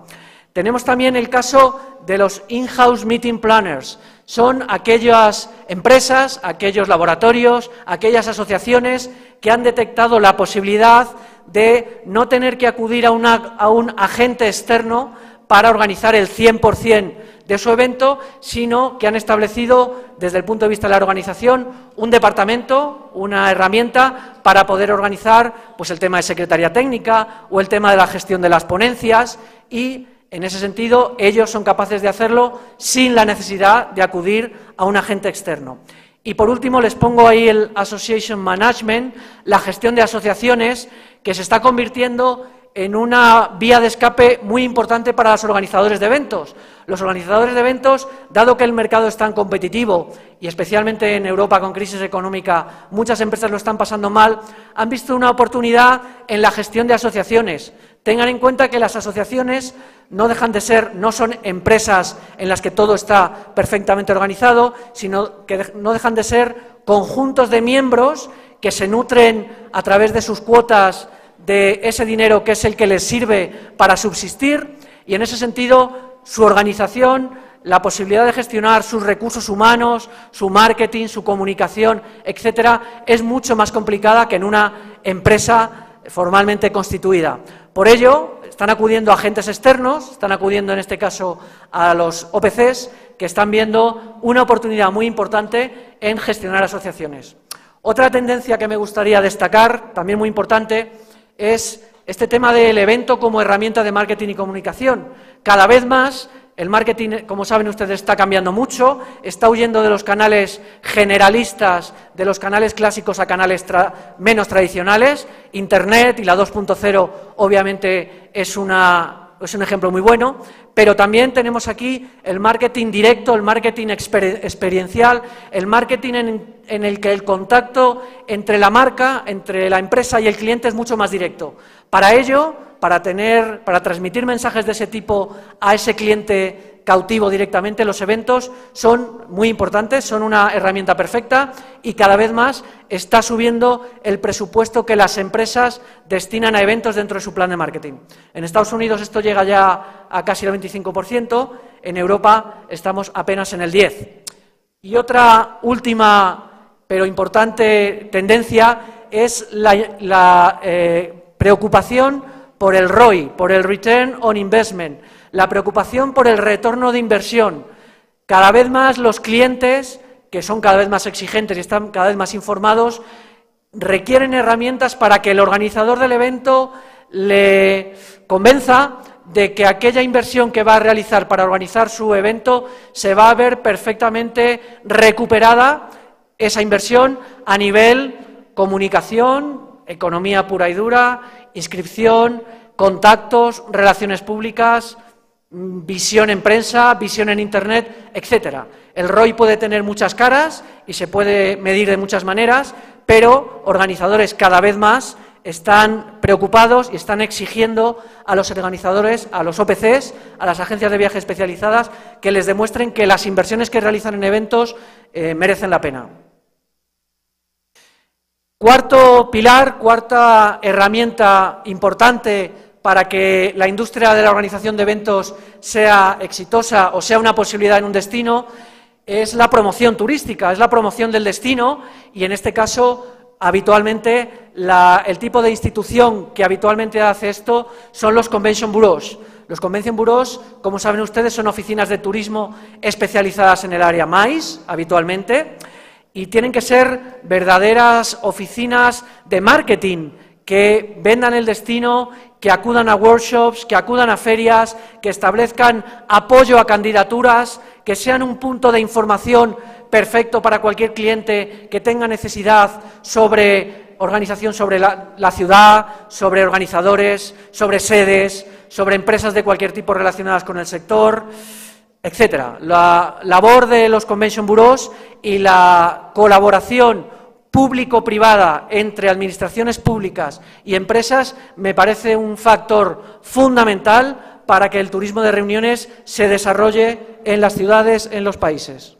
Tenemos también el caso de los in-house meeting planners. Son aquellas empresas, aquellos laboratorios, aquellas asociaciones que han detectado la posibilidad de no tener que acudir a un agente externo para organizar el 100% de su evento, sino que han establecido, desde el punto de vista de la organización, un departamento, una herramienta para poder organizar pues, el tema de secretaría técnica o el tema de la gestión de las ponencias y, en ese sentido, ellos son capaces de hacerlo sin la necesidad de acudir a un agente externo. Y, por último, les pongo ahí el Association Management, la gestión de asociaciones, que se está convirtiendo en una vía de escape muy importante para los organizadores de eventos. Los organizadores de eventos, dado que el mercado es tan competitivo, y especialmente en Europa con crisis económica, muchas empresas lo están pasando mal, han visto una oportunidad en la gestión de asociaciones. Tengan en cuenta que las asociaciones no dejan de ser, no son empresas en las que todo está perfectamente organizado, sino que no dejan de ser conjuntos de miembros que se nutren a través de sus cuotas de ese dinero que es el que les sirve para subsistir, y en ese sentido su organización, la posibilidad de gestionar sus recursos humanos, su marketing, su comunicación, etcétera, es mucho más complicada que en una empresa formalmente constituida. Por ello, están acudiendo a agentes externos, están acudiendo en este caso a los OPCs, que están viendo una oportunidad muy importante en gestionar asociaciones. Otra tendencia que me gustaría destacar, también muy importante, es este tema del evento como herramienta de marketing y comunicación. Cada vez más el marketing, como saben ustedes, está cambiando mucho, está huyendo de los canales generalistas, de los canales clásicos a canales menos tradicionales. Internet y la 2.0 obviamente es un ejemplo muy bueno, pero también tenemos aquí el marketing directo, el marketing experiencial, el marketing en el que el contacto entre la marca, entre la empresa y el cliente es mucho más directo. Para ello, para transmitir mensajes de ese tipo a ese cliente cautivo directamente, los eventos son muy importantes, son una herramienta perfecta y cada vez más está subiendo el presupuesto que las empresas destinan a eventos dentro de su plan de marketing. En Estados Unidos esto llega ya a casi el 25%, en Europa estamos apenas en el 10%. Y otra última pero importante tendencia es la preocupación por el ROI, por el Return on Investment, la preocupación por el retorno de inversión. Cada vez más los clientes, que son cada vez más exigentes y están cada vez más informados, requieren herramientas para que el organizador del evento le convenza de que aquella inversión que va a realizar para organizar su evento se va a ver perfectamente recuperada, esa inversión, a nivel comunicación, economía pura y dura, inscripción, contactos, relaciones públicas, visión en prensa, visión en Internet, etcétera. El ROI puede tener muchas caras y se puede medir de muchas maneras, pero organizadores cada vez más están preocupados y están exigiendo a los organizadores, a los OPCs, a las agencias de viaje especializadas, que les demuestren que las inversiones que realizan en eventos merecen la pena. Cuarto pilar, cuarta herramienta importante para que la industria de la organización de eventos sea exitosa o sea una posibilidad en un destino, es la promoción turística, es la promoción del destino y en este caso habitualmente el tipo de institución que habitualmente hace esto son los convention bureaus. Los convention bureaus, como saben ustedes, son oficinas de turismo especializadas en el área MICE, habitualmente, y tienen que ser verdaderas oficinas de marketing que vendan el destino, que acudan a workshops, que acudan a ferias, que establezcan apoyo a candidaturas, que sean un punto de información perfecto para cualquier cliente que tenga necesidad sobre organización, sobre la ciudad, sobre organizadores, sobre sedes, sobre empresas de cualquier tipo relacionadas con el sector, etcétera. La labor de los convention bureaus y la colaboración público-privada entre administraciones públicas y empresas me parece un factor fundamental para que el turismo de reuniones se desarrolle en las ciudades, en los países.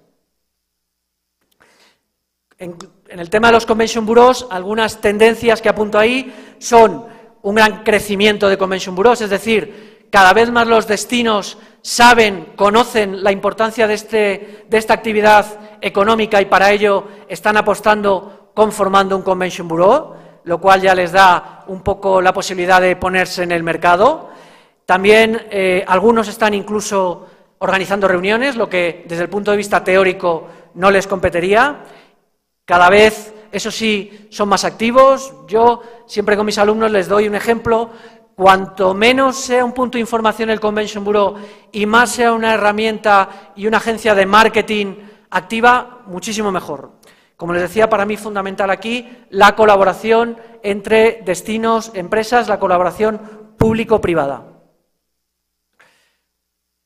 En el tema de los convention bureaus, algunas tendencias que apunto ahí son un gran crecimiento de convention bureaus, es decir, cada vez más los destinos saben, conocen la importancia de esta actividad económica y para ello están apostando conformando un convention bureau, lo cual ya les da un poco la posibilidad de ponerse en el mercado. También algunos están incluso organizando reuniones, lo que desde el punto de vista teórico no les competiría. Cada vez, eso sí, son más activos. Yo siempre con mis alumnos les doy un ejemplo. Cuanto menos sea un punto de información el Convention Bureau y más sea una herramienta y una agencia de marketing activa, muchísimo mejor. Como les decía, para mí fundamental aquí la colaboración entre destinos, empresas, la colaboración público-privada.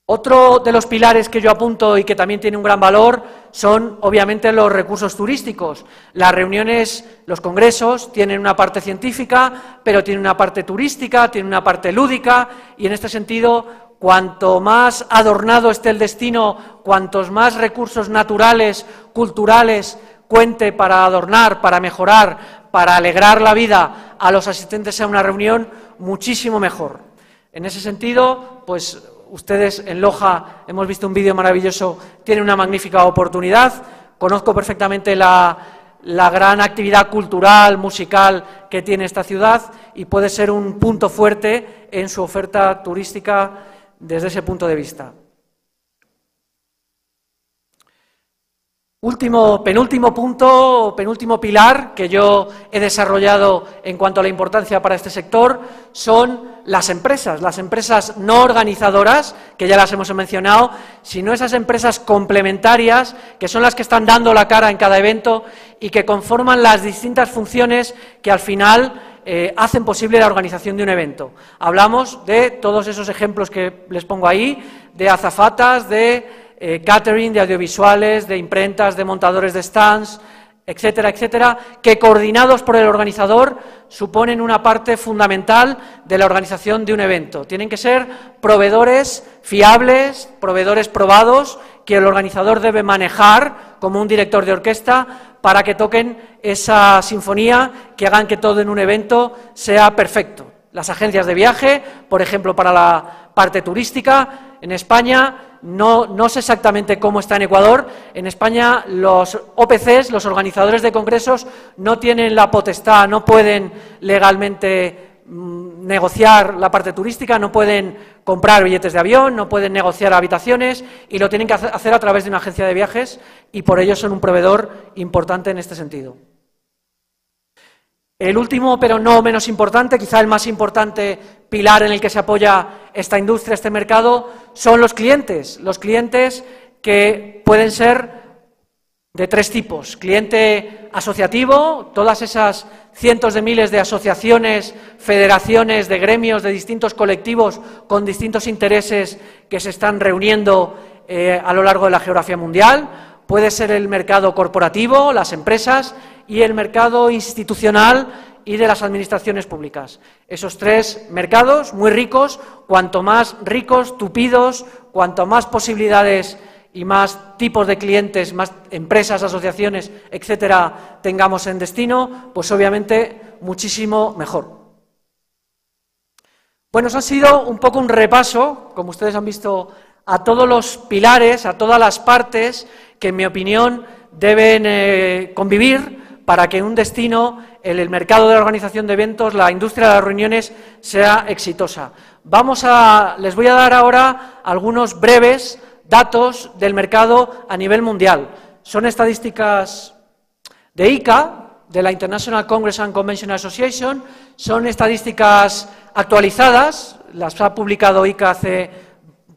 Otro de los pilares que yo apunto y que también tiene un gran valor son, obviamente, los recursos turísticos. Las reuniones, los congresos, tienen una parte científica, pero tienen una parte turística, tienen una parte lúdica, y en este sentido, cuanto más adornado esté el destino, cuantos más recursos naturales, culturales, cuente para adornar, para mejorar, para alegrar la vida a los asistentes a una reunión, muchísimo mejor. En ese sentido, pues ustedes en Loja, hemos visto un vídeo maravilloso, tienen una magnífica oportunidad. Conozco perfectamente la gran actividad cultural, musical que tiene esta ciudad y puede ser un punto fuerte en su oferta turística desde ese punto de vista. Penúltimo punto, penúltimo pilar que yo he desarrollado en cuanto a la importancia para este sector son las empresas no organizadoras, que ya las hemos mencionado, sino esas empresas complementarias que son las que están dando la cara en cada evento y que conforman las distintas funciones que al final hacen posible la organización de un evento. Hablamos de todos esos ejemplos que les pongo ahí, de azafatas, de catering, de audiovisuales, de imprentas, de montadores de stands, etcétera, etcétera, que coordinados por el organizador suponen una parte fundamental de la organización de un evento. Tienen que ser proveedores fiables, proveedores probados, que el organizador debe manejar como un director de orquesta para que toquen esa sinfonía, que hagan que todo en un evento sea perfecto. Las agencias de viaje, por ejemplo, para la parte turística, en España, no sé exactamente cómo está en Ecuador, en España los OPCs, los organizadores de congresos, no tienen la potestad, no pueden legalmente negociar la parte turística, no pueden comprar billetes de avión, no pueden negociar habitaciones y lo tienen que hacer a través de una agencia de viajes y por ello son un proveedor importante en este sentido. El último, pero no menos importante, quizá el más importante pilar en el que se apoya esta industria, este mercado, son los clientes. Los clientes que pueden ser de tres tipos. Cliente asociativo, todas esas cientos de miles de asociaciones, federaciones, de gremios, de distintos colectivos con distintos intereses que se están reuniendo a lo largo de la geografía mundial. Puede ser el mercado corporativo, las empresas, y el mercado institucional y de las administraciones públicas. Esos tres mercados muy ricos, cuanto más ricos, tupidos, cuanto más posibilidades y más tipos de clientes, más empresas, asociaciones, etcétera, tengamos en destino, pues obviamente muchísimo mejor. Bueno, eso ha sido un poco un repaso, como ustedes han visto, a todos los pilares, a todas las partes que, en mi opinión, deben convivir para que en un destino el mercado de la organización de eventos, la industria de las reuniones, sea exitosa. Les voy a dar ahora algunos breves datos del mercado a nivel mundial. Son estadísticas de ICA, de la International Congress and Convention Association, son estadísticas actualizadas, las ha publicado ICA hace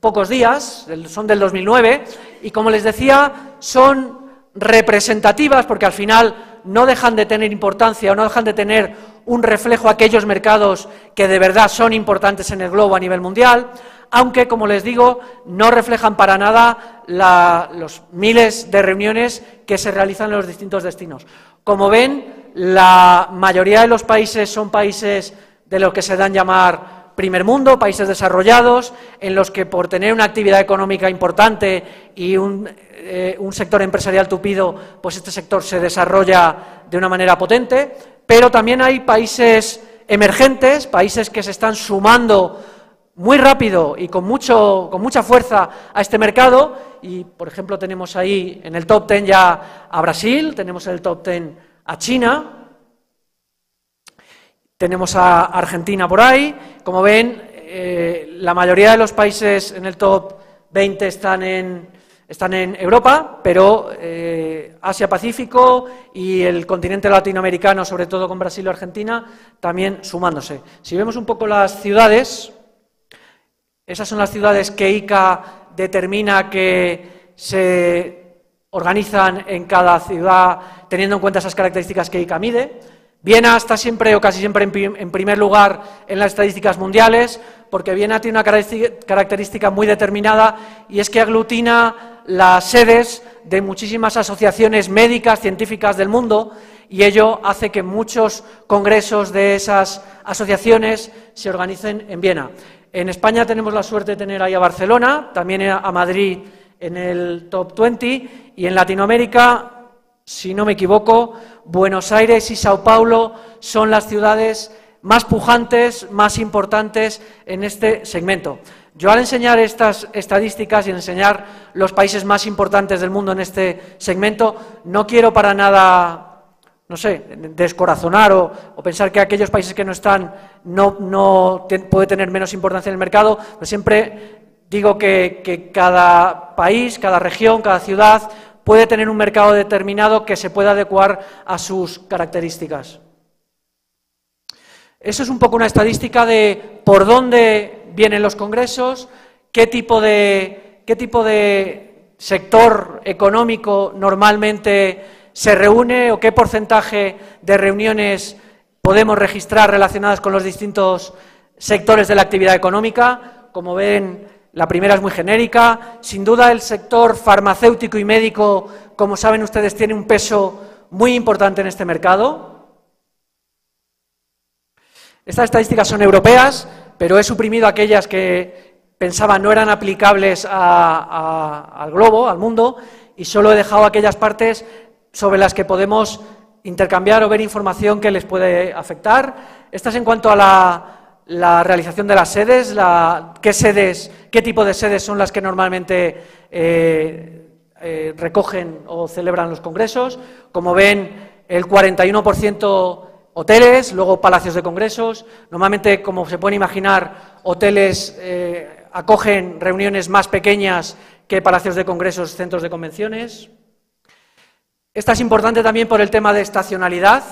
pocos días, son del 2009, y como les decía, son representativas porque al final no dejan de tener importancia o no dejan de tener un reflejo a aquellos mercados que de verdad son importantes en el globo a nivel mundial, aunque, como les digo, no reflejan para nada los miles de reuniones que se realizan en los distintos destinos. Como ven, la mayoría de los países son países de lo que se dan llamar primer mundo, países desarrollados, en los que por tener una actividad económica importante y un sector empresarial tupido, pues este sector se desarrolla de una manera potente, pero también hay países emergentes, países que se están sumando muy rápido y con mucha fuerza a este mercado, y por ejemplo tenemos ahí en el top 10 ya a Brasil, tenemos en el top 10 a China, tenemos a Argentina por ahí. Como ven, la mayoría de los países en el top 20 están en Europa, pero Asia-Pacífico y el continente latinoamericano, sobre todo con Brasil y Argentina, también sumándose. Si vemos un poco las ciudades, esas son las ciudades que ICA determina que se organizan en cada ciudad teniendo en cuenta esas características que ICA mide. Viena está siempre o casi siempre en primer lugar en las estadísticas mundiales, porque Viena tiene una característica muy determinada, y es que aglutina las sedes de muchísimas asociaciones médicas, científicas del mundo, y ello hace que muchos congresos de esas asociaciones se organicen en Viena. En España tenemos la suerte de tener ahí a Barcelona, también a Madrid en el top 20, y en Latinoamérica, si no me equivoco, Buenos Aires y Sao Paulo son las ciudades más pujantes, más importantes en este segmento. Yo, al enseñar estas estadísticas y enseñar los países más importantes del mundo en este segmento, no quiero para nada, no sé, descorazonar o pensar que aquellos países que no están puede tener menos importancia en el mercado, pero siempre digo que cada país, cada región, cada ciudad puede tener un mercado determinado que se pueda adecuar a sus características. Eso es un poco una estadística de por dónde vienen los congresos, qué tipo de sector económico normalmente se reúne o qué porcentaje de reuniones podemos registrar relacionadas con los distintos sectores de la actividad económica. Como ven, la primera es muy genérica. Sin duda, el sector farmacéutico y médico, como saben ustedes, tiene un peso muy importante en este mercado. Estas estadísticas son europeas, pero he suprimido aquellas que pensaba no eran aplicables al globo, al mundo, y solo he dejado aquellas partes sobre las que podemos intercambiar o ver información que les puede afectar. Estas en cuanto a la realización de las sedes, qué tipo de sedes son las que normalmente recogen o celebran los congresos. Como ven, el 41% hoteles, luego palacios de congresos. Normalmente, como se pueden imaginar, hoteles acogen reuniones más pequeñas que palacios de congresos, centros de convenciones. Esta es importante también por el tema de estacionalidad.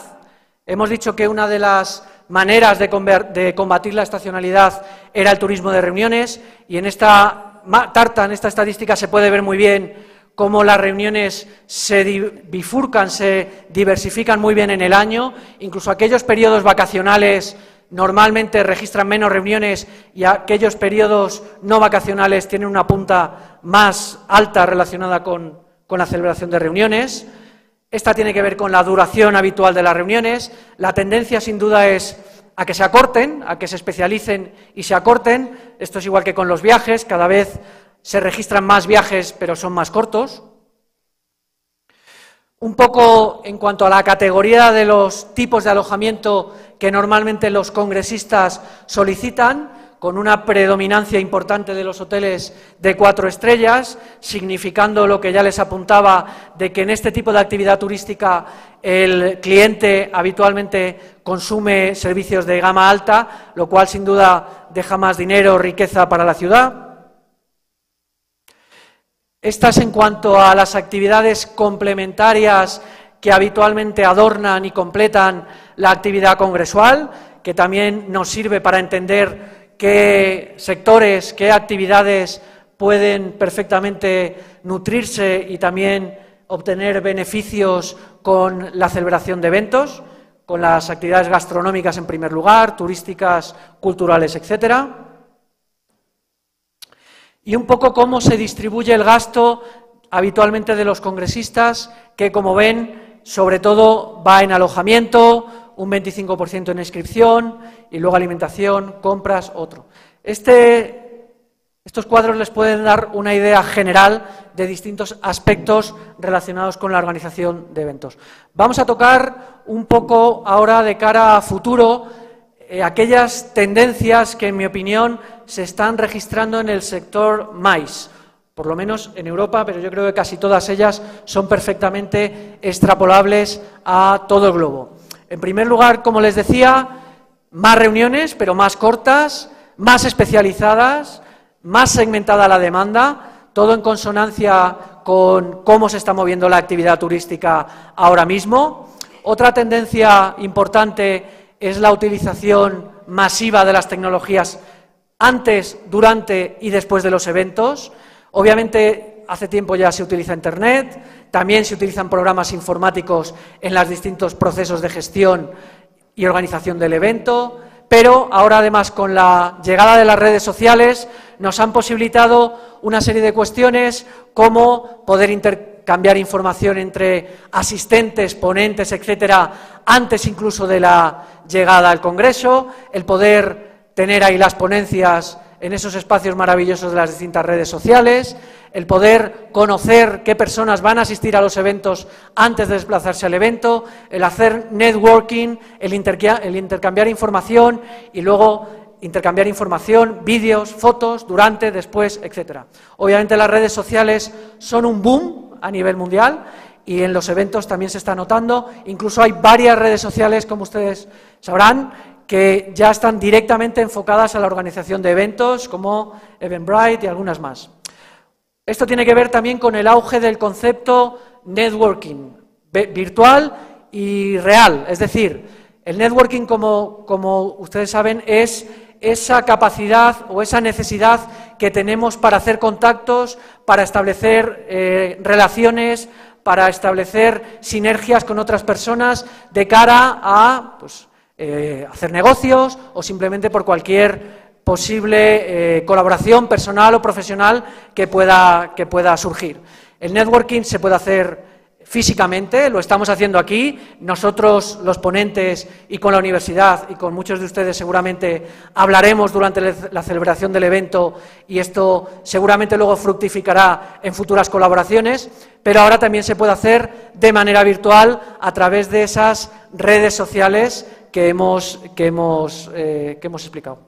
Hemos dicho que una de las maneras de combatir la estacionalidad era el turismo de reuniones, y en esta tarta, en esta estadística, se puede ver muy bien cómo las reuniones se bifurcan, se diversifican muy bien en el año. Incluso aquellos periodos vacacionales normalmente registran menos reuniones y aquellos periodos no vacacionales tienen una punta más alta relacionada con la celebración de reuniones. Esta tiene que ver con la duración habitual de las reuniones. La tendencia, sin duda, es a que se acorten, a que se especialicen y se acorten. Esto es igual que con los viajes, cada vez se registran más viajes, pero son más cortos. Un poco en cuanto a la categoría de los tipos de alojamiento que normalmente los congresistas solicitan, con una predominancia importante de los hoteles de 4 estrellas, significando lo que ya les apuntaba, de que en este tipo de actividad turística el cliente habitualmente consume servicios de gama alta, lo cual sin duda deja más dinero, riqueza para la ciudad. Estas en cuanto a las actividades complementarias que habitualmente adornan y completan la actividad congresual, que también nos sirve para entender qué sectores, qué actividades pueden perfectamente nutrirse y también obtener beneficios con la celebración de eventos, con las actividades gastronómicas en primer lugar, turísticas, culturales, etcétera. Y un poco cómo se distribuye el gasto habitualmente de los congresistas, que como ven, sobre todo va en alojamiento, un 25% en inscripción y luego alimentación, compras, otro. Estos cuadros les pueden dar una idea general de distintos aspectos relacionados con la organización de eventos. Vamos a tocar un poco ahora de cara a futuro aquellas tendencias que, en mi opinión, se están registrando en el sector MICE, por lo menos en Europa, pero yo creo que casi todas ellas son perfectamente extrapolables a todo el globo. En primer lugar, como les decía, más reuniones, pero más cortas, más especializadas, más segmentada la demanda, todo en consonancia con cómo se está moviendo la actividad turística ahora mismo. Otra tendencia importante es la utilización masiva de las tecnologías antes, durante y después de los eventos. Obviamente, hace tiempo ya se utiliza Internet, también se utilizan programas informáticos en los distintos procesos de gestión y organización del evento, pero ahora además con la llegada de las redes sociales nos han posibilitado una serie de cuestiones como poder intercambiar información entre asistentes, ponentes, etcétera, antes incluso de la llegada al Congreso, el poder tener ahí las ponencias en esos espacios maravillosos de las distintas redes sociales, el poder conocer qué personas van a asistir a los eventos antes de desplazarse al evento, el hacer networking, el intercambiar información y luego intercambiar información, vídeos, fotos, durante, después, etcétera. Obviamente las redes sociales son un boom a nivel mundial y en los eventos también se está notando. Incluso hay varias redes sociales, como ustedes sabrán, que ya están directamente enfocadas a la organización de eventos, como Eventbrite y algunas más. Esto tiene que ver también con el auge del concepto networking, virtual y real. Es decir, el networking, como ustedes saben, es esa capacidad o esa necesidad que tenemos para hacer contactos, para establecer relaciones, para establecer sinergias con otras personas de cara a hacer negocios o simplemente por cualquier posible colaboración personal o profesional que pueda surgir. El networking se puede hacer físicamente, lo estamos haciendo aquí, nosotros los ponentes y con la universidad y con muchos de ustedes seguramente hablaremos durante la celebración del evento y esto seguramente luego fructificará en futuras colaboraciones, pero ahora también se puede hacer de manera virtual a través de esas redes sociales que hemos explicado.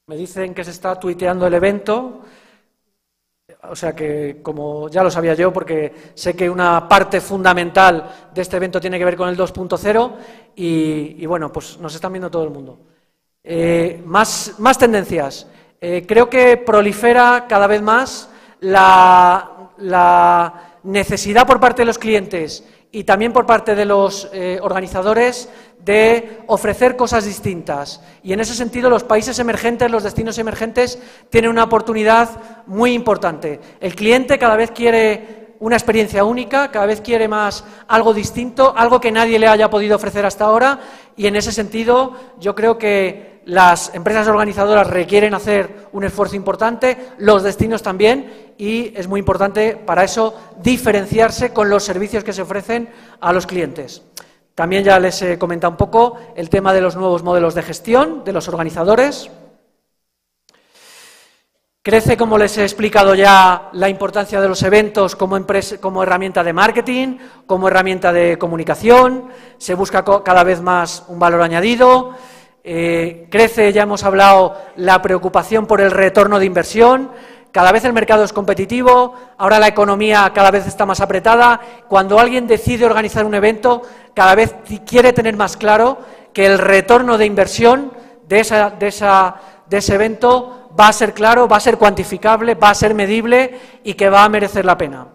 Me dicen que se está tuiteando el evento, o sea que, como ya lo sabía yo, porque sé que una parte fundamental de este evento tiene que ver con el 2.0 y bueno, pues nos están viendo todo el mundo. Más tendencias. Creo que prolifera cada vez más la necesidad por parte de los clientes y también por parte de los organizadores de ofrecer cosas distintas. Y en ese sentido los países emergentes, los destinos emergentes, tienen una oportunidad muy importante. El cliente cada vez quiere una experiencia única, cada vez quiere más algo distinto, algo que nadie le haya podido ofrecer hasta ahora, y en ese sentido yo creo que las empresas organizadoras requieren hacer un esfuerzo importante, los destinos también, y es muy importante para eso diferenciarse con los servicios que se ofrecen a los clientes. También ya les he comentado un poco el tema de los nuevos modelos de gestión de los organizadores. Crece, como les he explicado ya, la importancia de los eventos como herramienta de marketing, como herramienta de comunicación, se busca cada vez más un valor añadido. Crece, ya hemos hablado, la preocupación por el retorno de inversión. Cada vez el mercado es competitivo, ahora la economía cada vez está más apretada. Cuando alguien decide organizar un evento, cada vez quiere tener más claro que el retorno de inversión de ese evento va a ser claro, va a ser cuantificable, va a ser medible y que va a merecer la pena.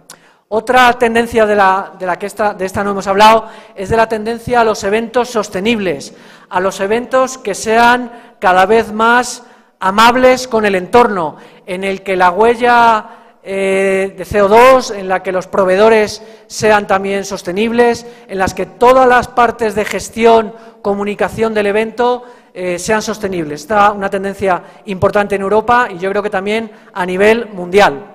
Otra tendencia de esta no hemos hablado es de la tendencia a los eventos sostenibles, a los eventos que sean cada vez más amables con el entorno, en el que la huella de CO2, en la que los proveedores sean también sostenibles, en las que todas las partes de gestión, comunicación del evento sean sostenibles. Está una tendencia importante en Europa y yo creo que también a nivel mundial.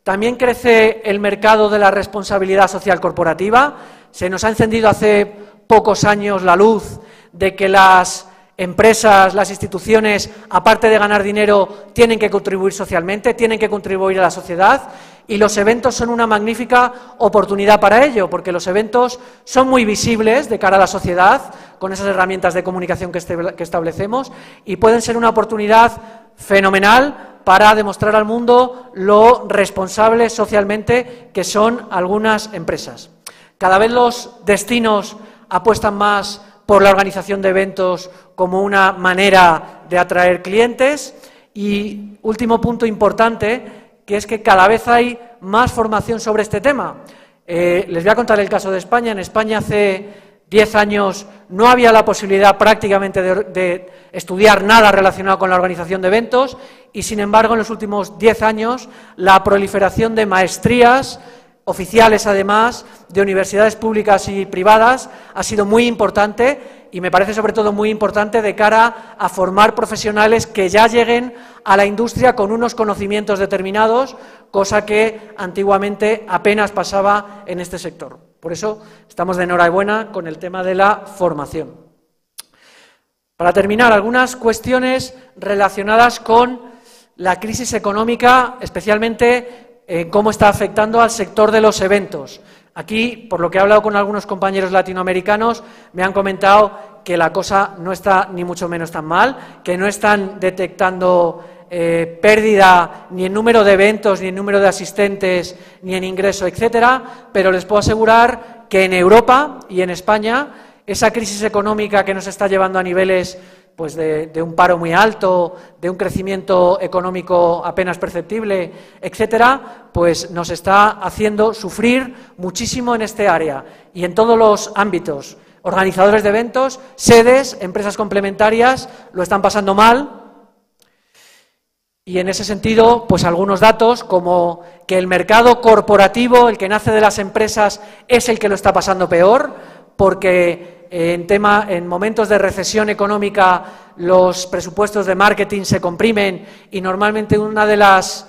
También crece el mercado de la responsabilidad social corporativa. Se nos ha encendido hace pocos años la luz de que las empresas, las instituciones, aparte de ganar dinero, tienen que contribuir socialmente, tienen que contribuir a la sociedad, y los eventos son una magnífica oportunidad para ello, porque los eventos son muy visibles de cara a la sociedad, con esas herramientas de comunicación que establecemos, y pueden ser una oportunidad fenomenal para demostrar al mundo lo responsables socialmente que son algunas empresas. Cada vez los destinos apuestan más por la organización de eventos como una manera de atraer clientes. Y último punto importante, que es que cada vez hay más formación sobre este tema. Les voy a contar el caso de España. En España hace 10 años no había la posibilidad prácticamente de estudiar nada relacionado con la organización de eventos y, sin embargo, en los últimos 10 años la proliferación de maestrías oficiales, además, de universidades públicas y privadas, ha sido muy importante y me parece sobre todo muy importante de cara a formar profesionales que ya lleguen a la industria con unos conocimientos determinados, cosa que antiguamente apenas pasaba en este sector. Por eso estamos de enhorabuena con el tema de la formación. Para terminar, algunas cuestiones relacionadas con la crisis económica, especialmente cómo está afectando al sector de los eventos. Aquí, por lo que he hablado con algunos compañeros latinoamericanos, me han comentado que la cosa no está ni mucho menos tan mal, que no están detectando pérdida ni en número de eventos, ni en número de asistentes, ni en ingreso, etcétera, pero les puedo asegurar que en Europa y en España esa crisis económica que nos está llevando a niveles pues de un paro muy alto, de un crecimiento económico apenas perceptible, etcétera, pues nos está haciendo sufrir muchísimo en este área y en todos los ámbitos. Organizadores de eventos, sedes, empresas complementarias lo están pasando mal. Y en ese sentido, pues algunos datos como que el mercado corporativo, el que nace de las empresas, es el que lo está pasando peor, porque en momentos de recesión económica los presupuestos de marketing se comprimen y normalmente una de las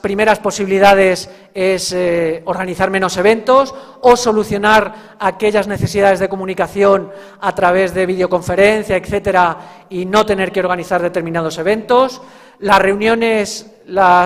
primeras posibilidades es organizar menos eventos o solucionar aquellas necesidades de comunicación a través de videoconferencia, etcétera, y no tener que organizar determinados eventos. Las reuniones,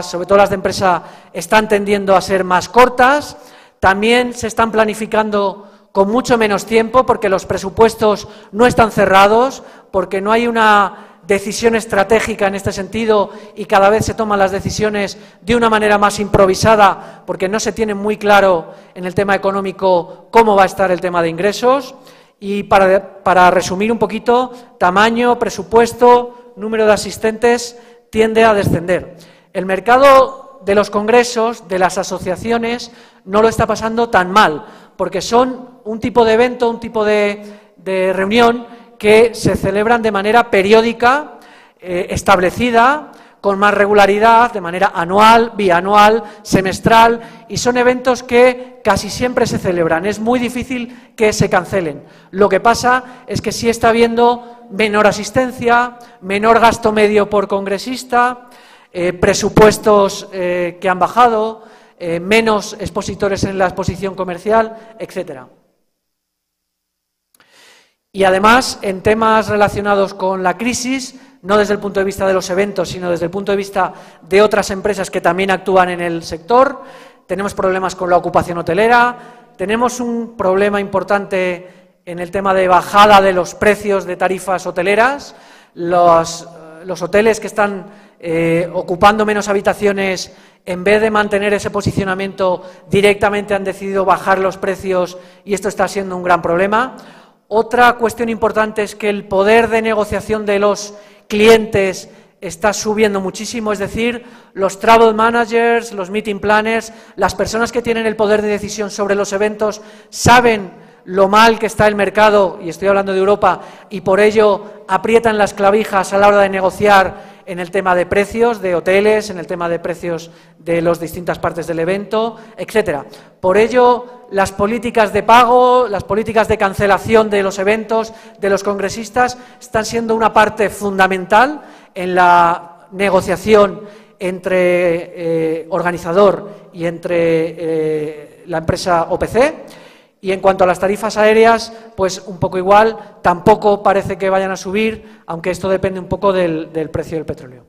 sobre todo las de empresa, están tendiendo a ser más cortas. También se están planificando con mucho menos tiempo porque los presupuestos no están cerrados, porque no hay una decisión estratégica en este sentido y cada vez se toman las decisiones de una manera más improvisada porque no se tiene muy claro en el tema económico cómo va a estar el tema de ingresos. Y para resumir un poquito, tamaño, presupuesto, número de asistentes tiende a descender. El mercado de los congresos, de las asociaciones, no lo está pasando tan mal, porque son un tipo de evento, un tipo de reunión que se celebran de manera periódica, establecida, con más regularidad, de manera anual, bianual, semestral, y son eventos que casi siempre se celebran. Es muy difícil que se cancelen. Lo que pasa es que sí está habiendo menor asistencia, menor gasto medio por congresista, presupuestos que han bajado, menos expositores en la exposición comercial, etcétera. Y además, en temas relacionados con la crisis, no desde el punto de vista de los eventos, sino desde el punto de vista de otras empresas que también actúan en el sector, tenemos problemas con la ocupación hotelera, tenemos un problema importante en el tema de bajada de los precios de tarifas hoteleras. Los hoteles que están ocupando menos habitaciones, en vez de mantener ese posicionamiento, directamente han decidido bajar los precios y esto está siendo un gran problema. Otra cuestión importante es que el poder de negociación de los clientes está subiendo muchísimo, es decir, los travel managers, los meeting planners, las personas que tienen el poder de decisión sobre los eventos saben lo mal que está el mercado, y estoy hablando de Europa, y por ello aprietan las clavijas a la hora de negociar en el tema de precios de hoteles, en el tema de precios de las distintas partes del evento, etcétera. Por ello, las políticas de pago, las políticas de cancelación de los eventos, de los congresistas, están siendo una parte fundamental en la negociación entre organizador y entre la empresa OPC. Y en cuanto a las tarifas aéreas, pues un poco igual, tampoco parece que vayan a subir, aunque esto depende un poco del precio del petróleo.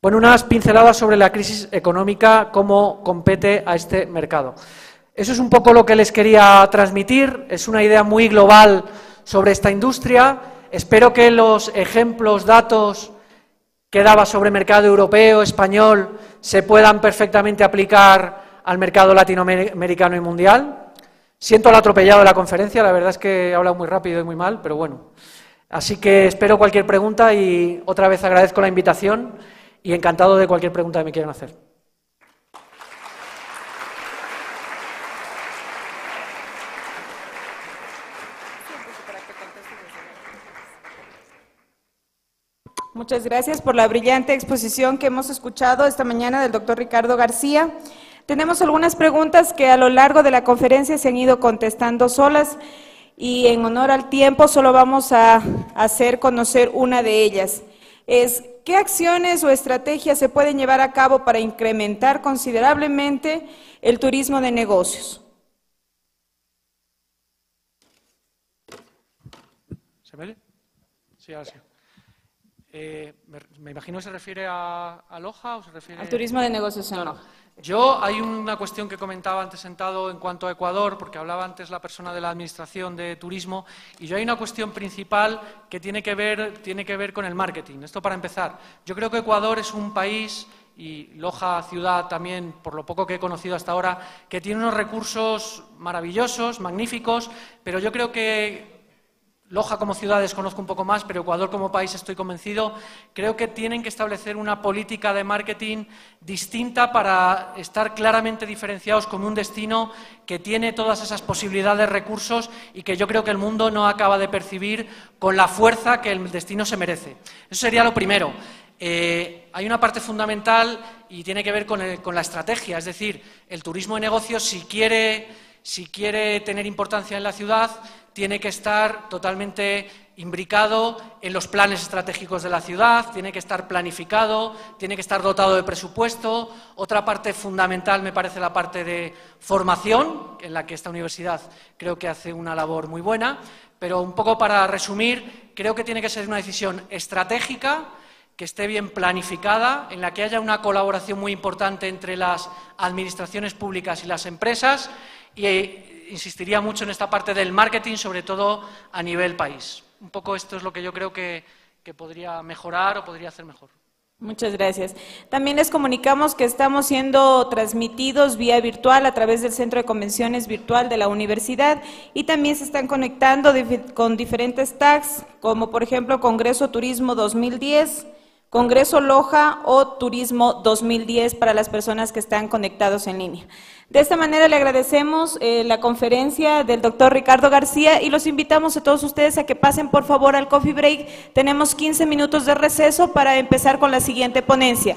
Bueno, unas pinceladas sobre la crisis económica, cómo compete a este mercado. Eso es un poco lo que les quería transmitir, es una idea muy global sobre esta industria. Espero que los ejemplos, datos que daba sobre mercado europeo, español, se puedan perfectamente aplicar al mercado latinoamericano y mundial. Siento el atropellado de la conferencia, la verdad es que he hablado muy rápido y muy mal, pero bueno. Así que espero cualquier pregunta y otra vez agradezco la invitación y encantado de cualquier pregunta que me quieran hacer. Muchas gracias por la brillante exposición que hemos escuchado esta mañana del doctor Ricardo García. Tenemos algunas preguntas que a lo largo de la conferencia se han ido contestando solas y en honor al tiempo solo vamos a hacer conocer una de ellas. ¿Qué acciones o estrategias se pueden llevar a cabo para incrementar considerablemente el turismo de negocios? ¿Se me oye? Sí, ahora sí. Me imagino que se refiere a Loja o se refiere... Al turismo de negocios en Loja. Hay una cuestión que comentaba antes sentado en cuanto a Ecuador, porque hablaba antes la persona de la Administración de Turismo, y hay una cuestión principal que tiene que ver con el marketing. Esto para empezar. Yo creo que Ecuador es un país, y Loja ciudad también, por lo poco que he conocido hasta ahora, que tiene unos recursos maravillosos, magníficos, pero yo creo que Loja como ciudad desconozco un poco más, pero Ecuador como país estoy convencido, creo que tienen que establecer una política de marketing distinta para estar claramente diferenciados como un destino que tiene todas esas posibilidades, recursos y que yo creo que el mundo no acaba de percibir con la fuerza que el destino se merece. Eso sería lo primero. Hay una parte fundamental y tiene que ver con la estrategia, es decir, el turismo de negocios si quiere tener importancia en la ciudad, tiene que estar totalmente imbricado en los planes estratégicos de la ciudad, tiene que estar planificado, tiene que estar dotado de presupuesto. Otra parte fundamental me parece la parte de formación, en la que esta universidad creo que hace una labor muy buena, pero un poco para resumir, creo que tiene que ser una decisión estratégica, que esté bien planificada, en la que haya una colaboración muy importante entre las administraciones públicas y las empresas y insistiría mucho en esta parte del marketing, sobre todo a nivel país. Un poco esto es lo que yo creo que podría mejorar o podría hacer mejor. Muchas gracias. También les comunicamos que estamos siendo transmitidos vía virtual a través del Centro de Convenciones Virtual de la Universidad y también se están conectando con diferentes tags, como por ejemplo Congreso Turismo 2010, Congreso Loja o Turismo 2010 para las personas que están conectados en línea. De esta manera le agradecemos la conferencia del doctor Ricardo García y los invitamos a todos ustedes a que pasen por favor al coffee break. Tenemos 15 minutos de receso para empezar con la siguiente ponencia.